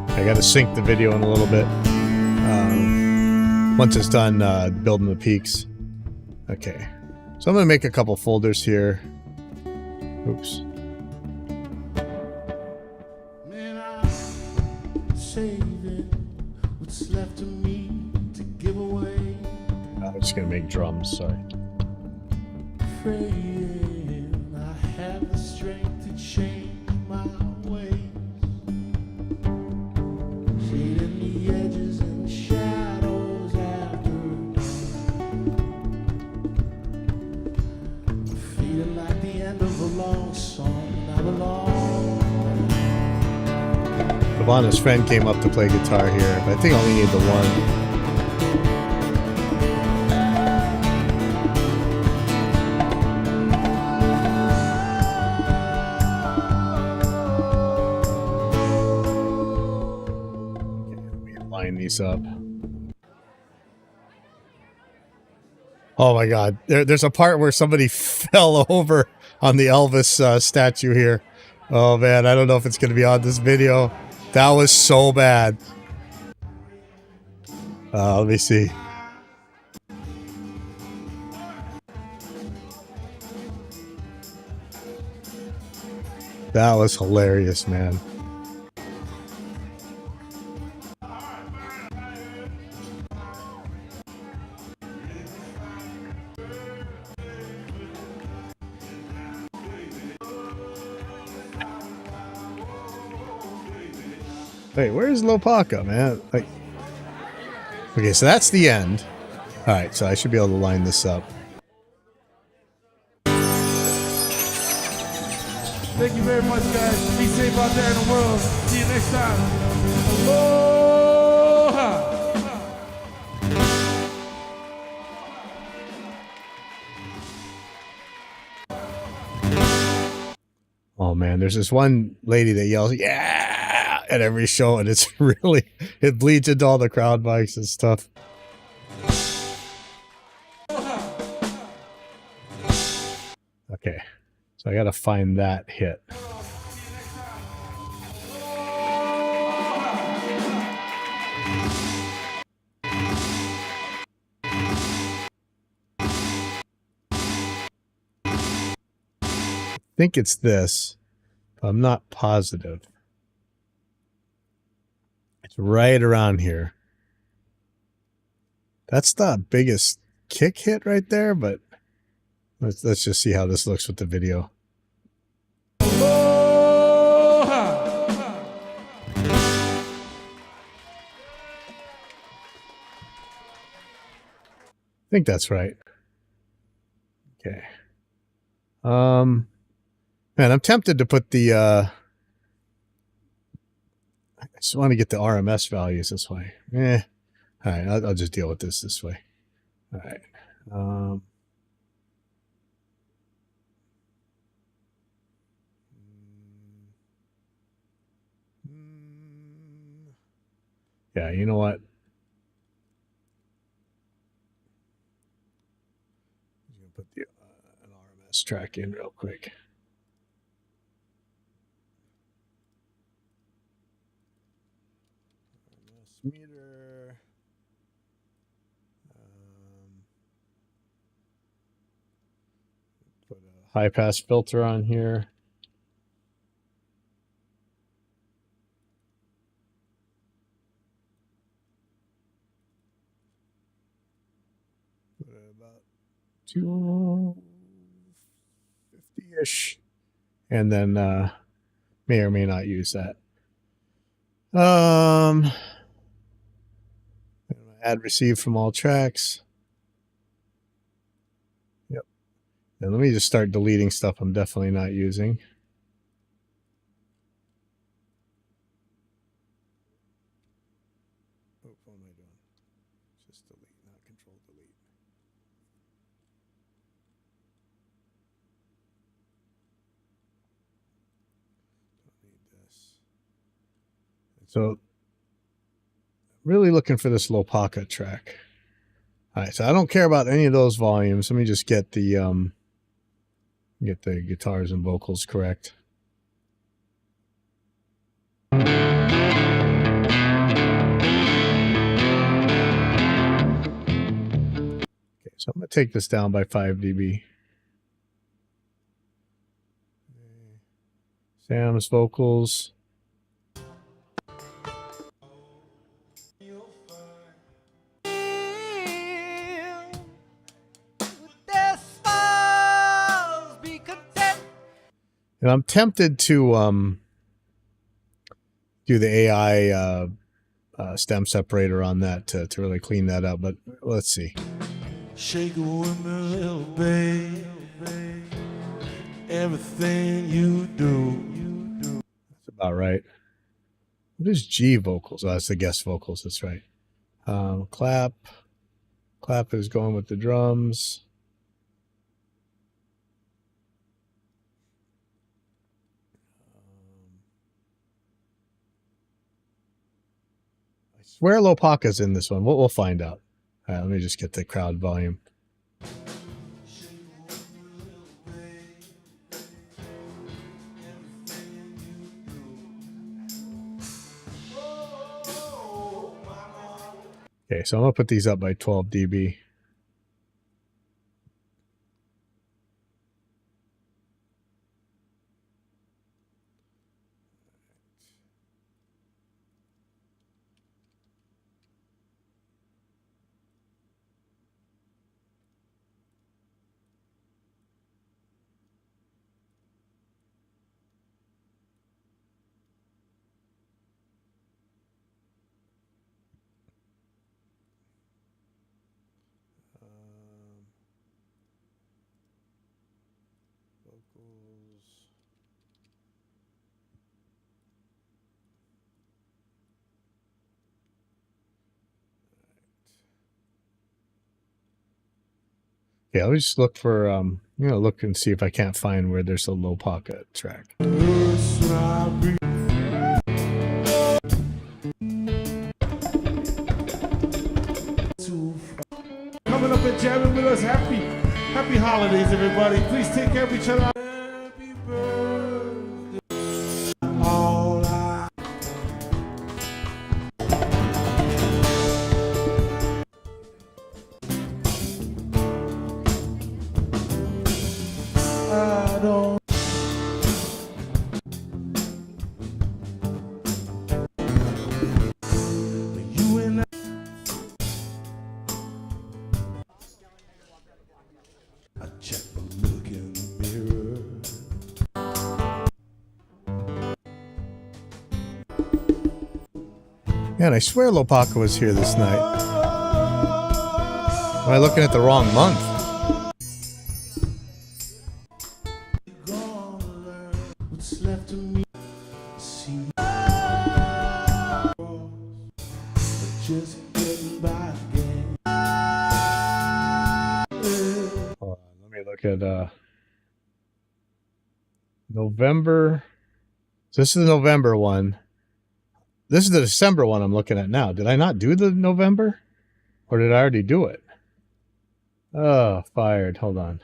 I got to sync the video in a little bit once it's done building the peaks. Okay, so I'm going to make a couple folders here. Oops. Man, I'm saving what's left of me to give away. I'm just going to make drums, sorry. Praying I have the strength to change my ways. Shading the edges and shadows after dawn. Feeling like the end of a long song. Not a long. Savannah's friend came up to play guitar here, but I think I only need the one. These up. Oh my god, there's a part where somebody fell over on the Elvis statue here. Oh man, I don't know if it's going to be on this video. That was so bad. Let me see. That was hilarious, man. Wait, where's Lopaka, man? Like, okay, so that's the end. All right, so I should be able to line this up. Thank you very much, guys. Be safe out there in the world. See you next time. Aloha. Oh man, there's this one lady that yells, "Yeah!" at every show, and it's really, it bleeds into all the crowd mics and stuff. Okay, so I gotta find that hit. I think it's this, but I'm not positive. It's right around here. That's the biggest kick hit right there, but let's just see how this looks with the video. I think that's right. Okay. Man, I'm tempted to put the I just want to get the RMS values this way. All right, I'll just deal with this way. All right. Yeah, you know what? I'm gonna put the an RMS track in real quick. RMS meter. Put a high pass filter on here. Put it about 250-ish, and then may or may not use that. Add receive from all tracks. Yep. And let me just start deleting stuff I'm definitely not using. Oh, what am I doing? Just delete, not control delete. Don't need this. So really looking for this low pocket track. All right, so I don't care about any of those volumes. Let me just get the guitars and vocals correct. Okay, so I'm gonna take this down by 5 dB. Sam's vocals. And I'm tempted to do the AI stem separator on that to really clean that up, but let's see. Shake it with me, little babe. Everything you do. That's about right. What is G vocals? Oh, that's the guest vocals. That's right. Clap. Clap is going with the drums. I swear Lopaka's in this one. We'll find out. All right, let me just get the crowd volume. Okay, so I'm going to put these up by 12 dB. Yeah, I'll just look for, look and see if I can't find where there's a low pocket track. Coming up and jamming with us. Happy holidays, everybody. Please take care of each other. Happy birthday. All I don't. You and I check a look in the mirror. Man, I swear Lopaka was here this night. Am I looking at the wrong month? left to me. See, just getting by again. Hold on, let me look at November. So this is the November one. This is the December one I'm looking at now. Did I not do the November? Or did I already do it? Oh, fired. Hold on.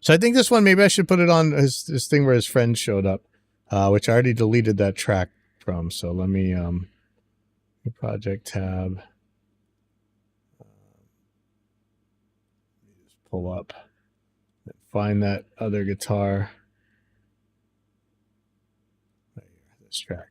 So I think this one, maybe I should put it on his thing where his friend showed up, which I already deleted that track from. So let me, project tab. Just pull up and find that other guitar. Right here, this track.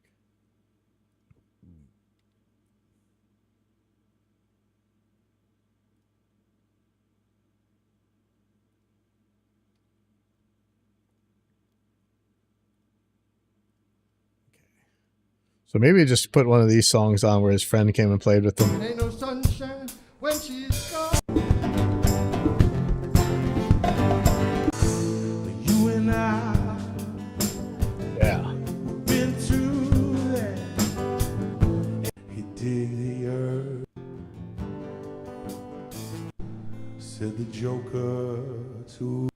So maybe just put one of these songs on where his friend came and played with him. Ain't no sunshine when she's gone. You and I Yeah. been through that. He dig the earth. Said the Joker to.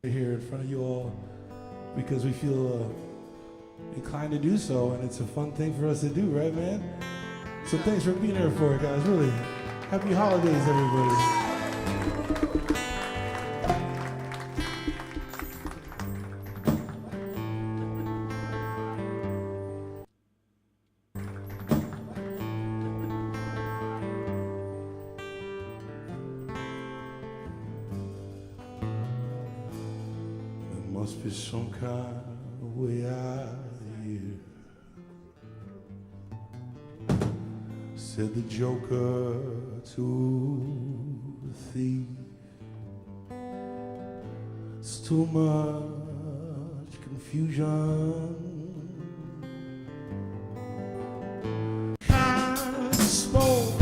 Here in front of you all because we feel inclined to do so, and it's a fun thing for us to do, right, man? So thanks for being here for it, guys. Really, happy holidays, everybody. Must be some kind of way out here, said the Joker to the thief. It's too much confusion. Kind of smoke.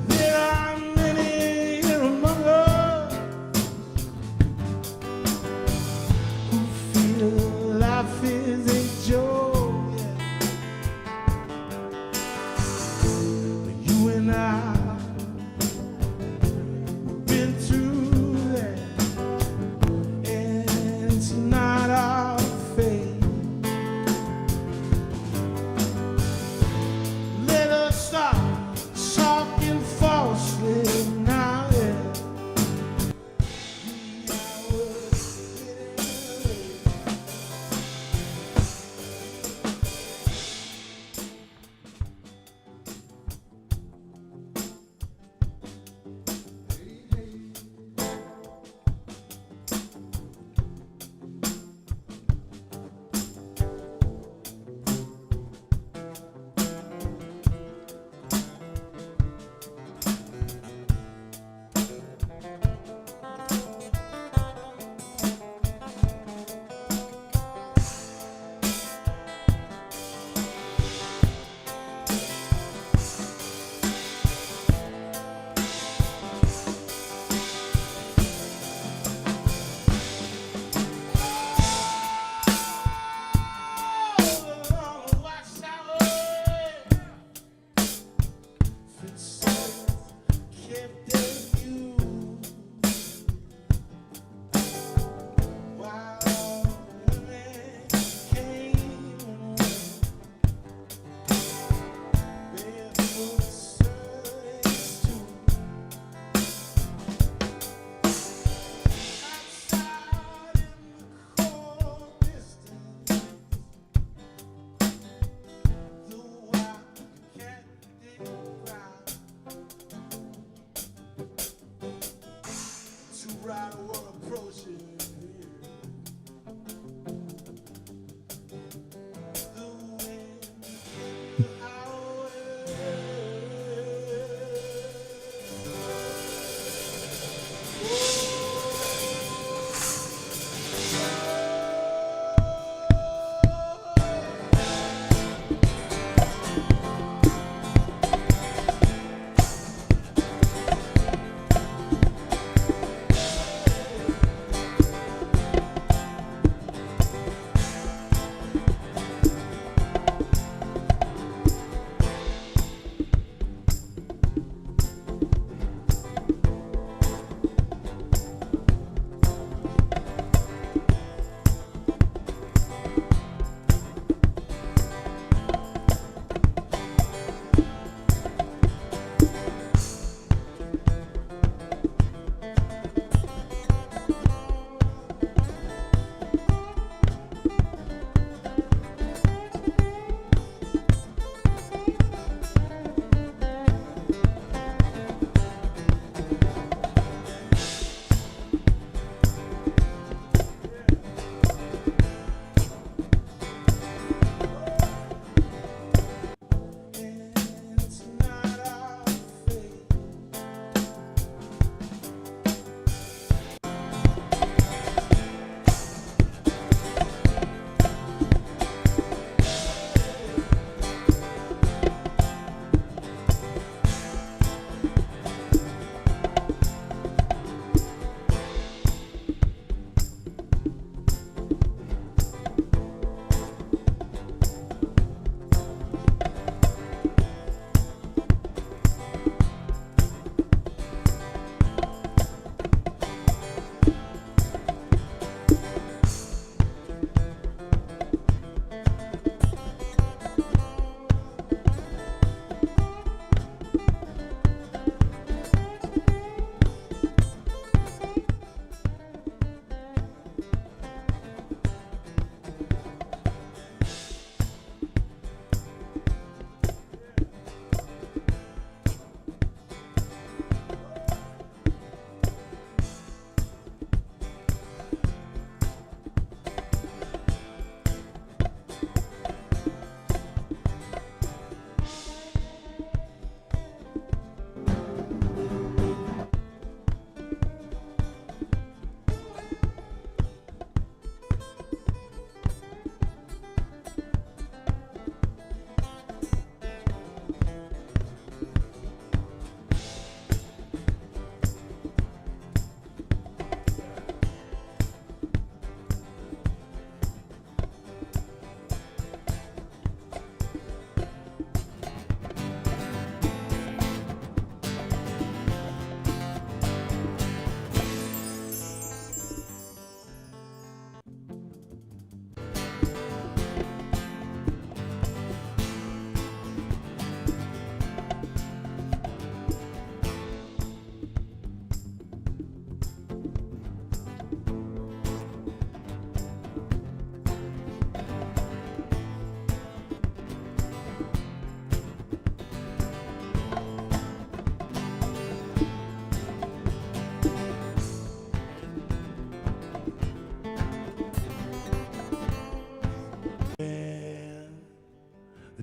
There are many here among us who feel life is a joke. But you and I been through that, and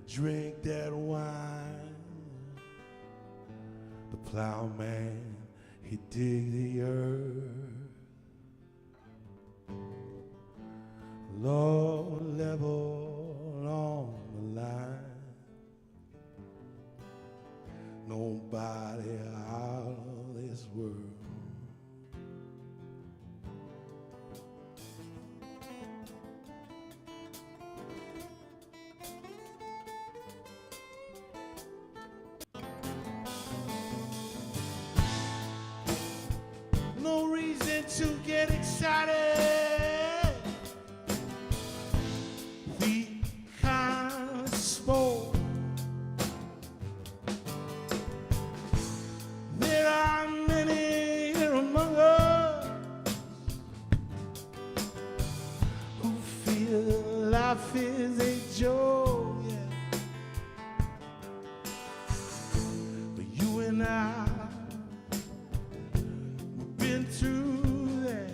drink that wine. The plowman, he dig the earth. Lord, level on the line. Nobody out of this world. No reason to get excited. We kind of spoke. There are many here among us who feel life is a joke, yeah. But you and I, we've been through that,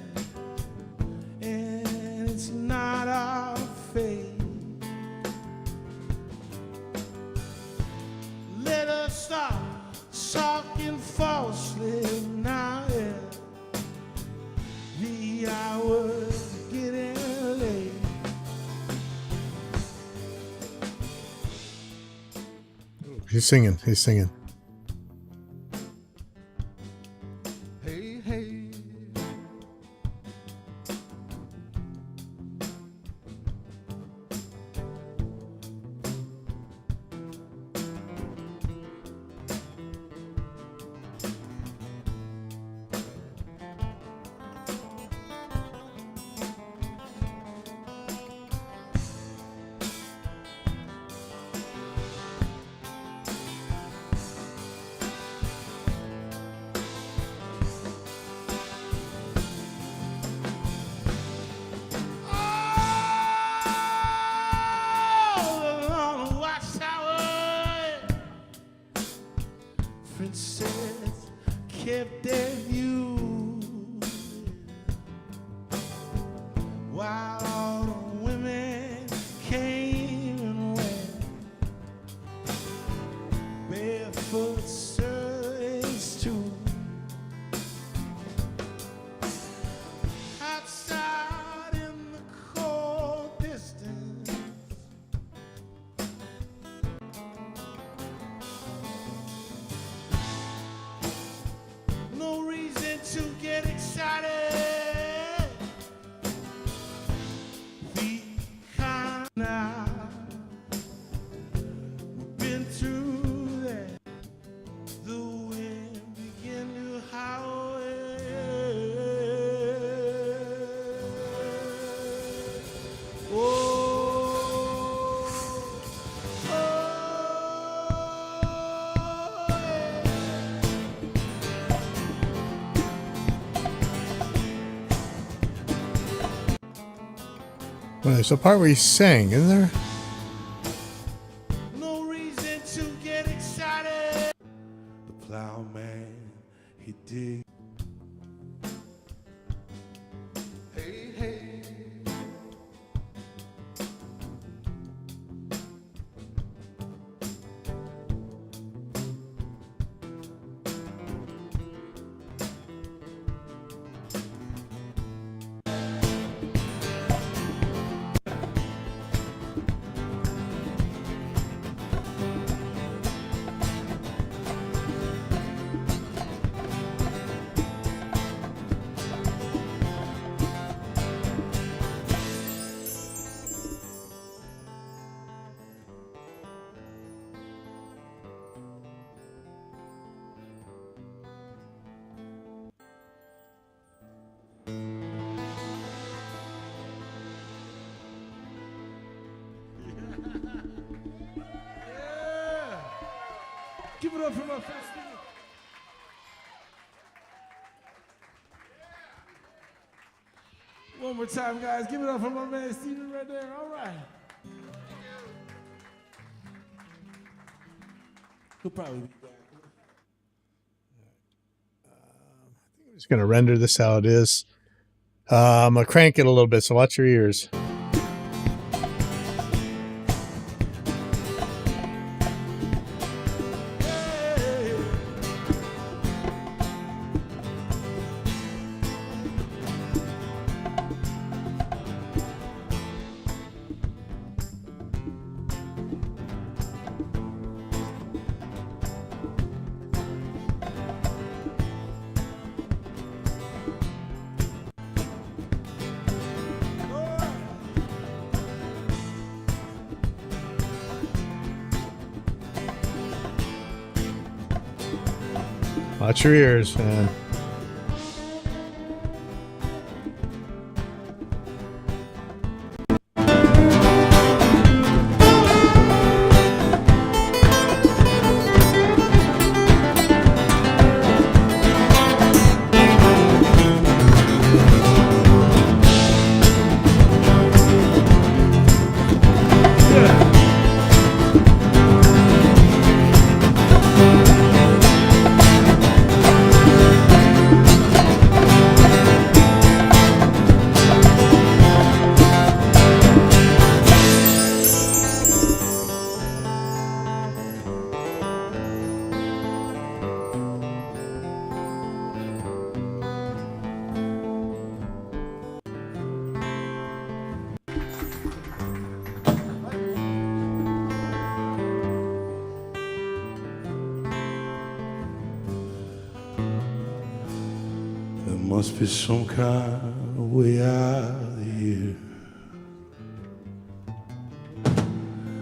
and it's not our fate. Let us stop talking falsely now, yeah. The hour's getting late. He's singing. He's singing. Hey, hey. Princess kept their view while all the women came and went barefoot servants too. Outside in the cold distance, no reason to get excited. We kind now, we've been through that. The wind began to howl. Well, there's a part where he sang, isn't there? No reason to get excited. The plowman, he dig. Hey, hey. Yeah. Give it up for my friend Steve. One more time, guys. Give it up for my man Steven right there. All right. He'll probably be back. I'm just going to render this how it is. I'm going to crank it a little bit, so watch your ears. Watch your ears, man. There must be some kind of way out here,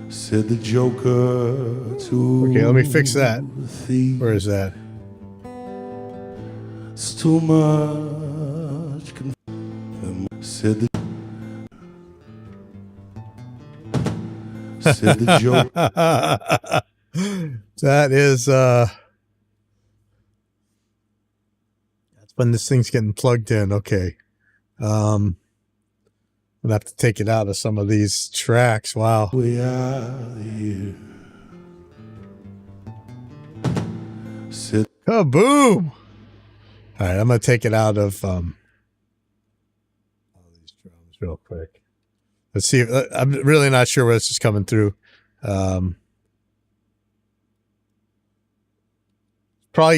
said the Joker to Okay, let me fix that. the thief. Where is that? It's too much said the Joker. That is that's when this thing's getting plugged in. Okay. I'm gonna have to take it out of some of these tracks. Wow. Way out here, said Kaboom! All right, I'm gonna take it out of all these drums real quick. Let's see. I'm really not sure where this is coming through. Probably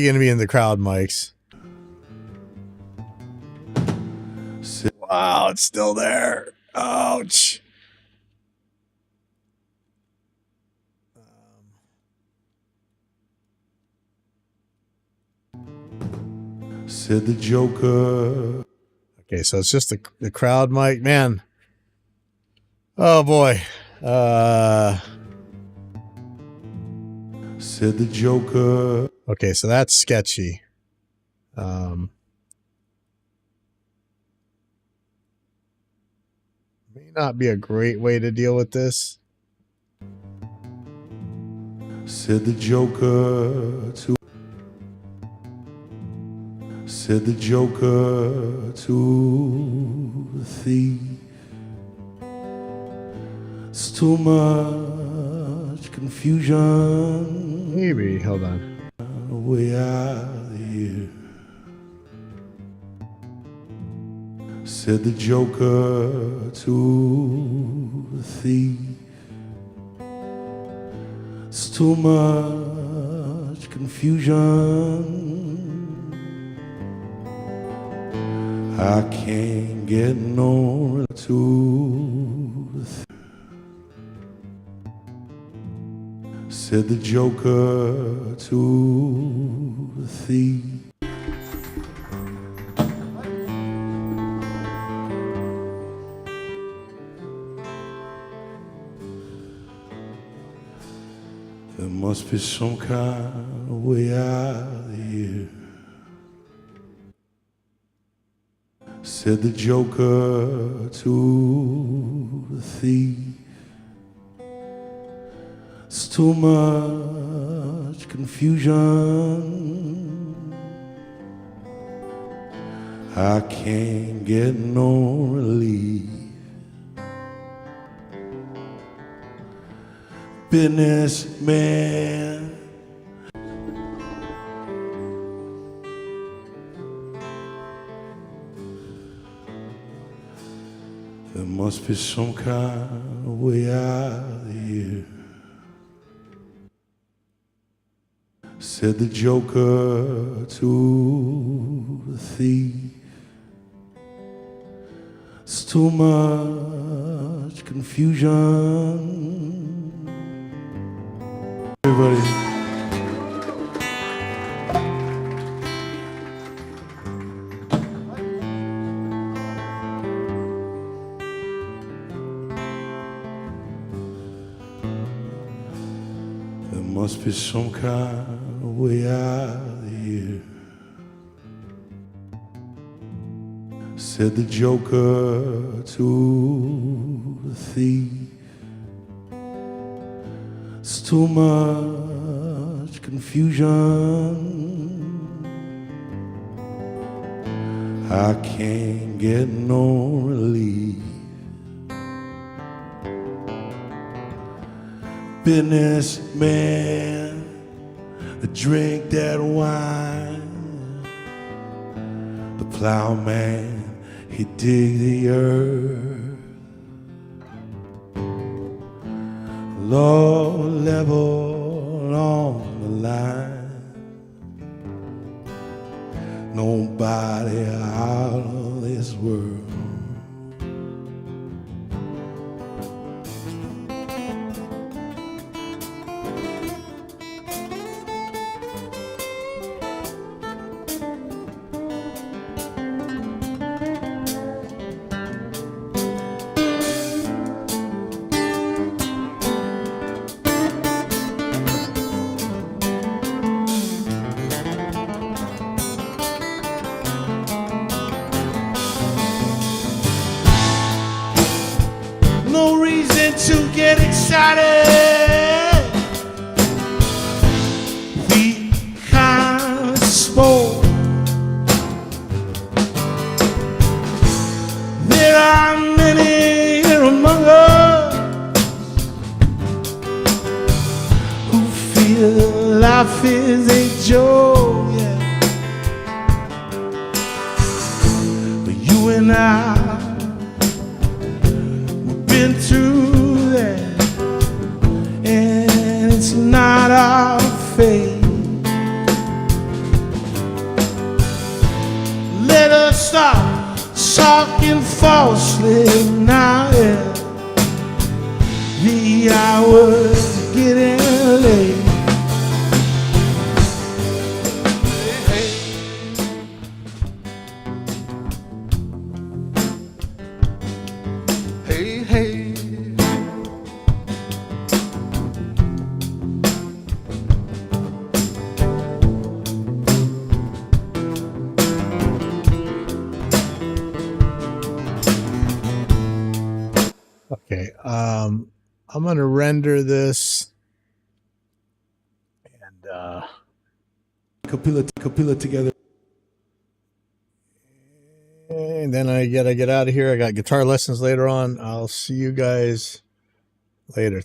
gonna be in the crowd mics. said Wow, it's still there. Ouch. said the Joker. Okay, so it's just the crowd mic, man. Oh boy. Said the Joker. Okay, so that's sketchy. May not be a great way to deal with this. Said the Joker to. Said the Joker to the thief. It's too much confusion. Maybe, hold on. Way out here, said the Joker to the thief. It's too much confusion. I can't get no to the thief. Said the Joker to the thief. There must be some kind of way out here, said the Joker to the thief. It's too much confusion. I can't get no relief. Businessman, there must be some kind of way out here, said the Joker to the thief. It's too much confusion. Everybody. There must be some kind of way out here, Said the joker to the thief, it's too much confusion, I can't get no relief. Businessman, drink that wine. The plowman, he dig the earth. Low level on the line, nobody out of this world. No reason to get excited. We kind of spoke. There are many here among us who feel life is a joke, yeah. But you and I, been through that, and it's not our fate. Let us stop talking falsely now, yeah. The hour's getting late. Hey, hey. Okay. I'm gonna render this, and Capilla together. and then I gotta get out of here. I got guitar lessons later on. I'll see you guys later.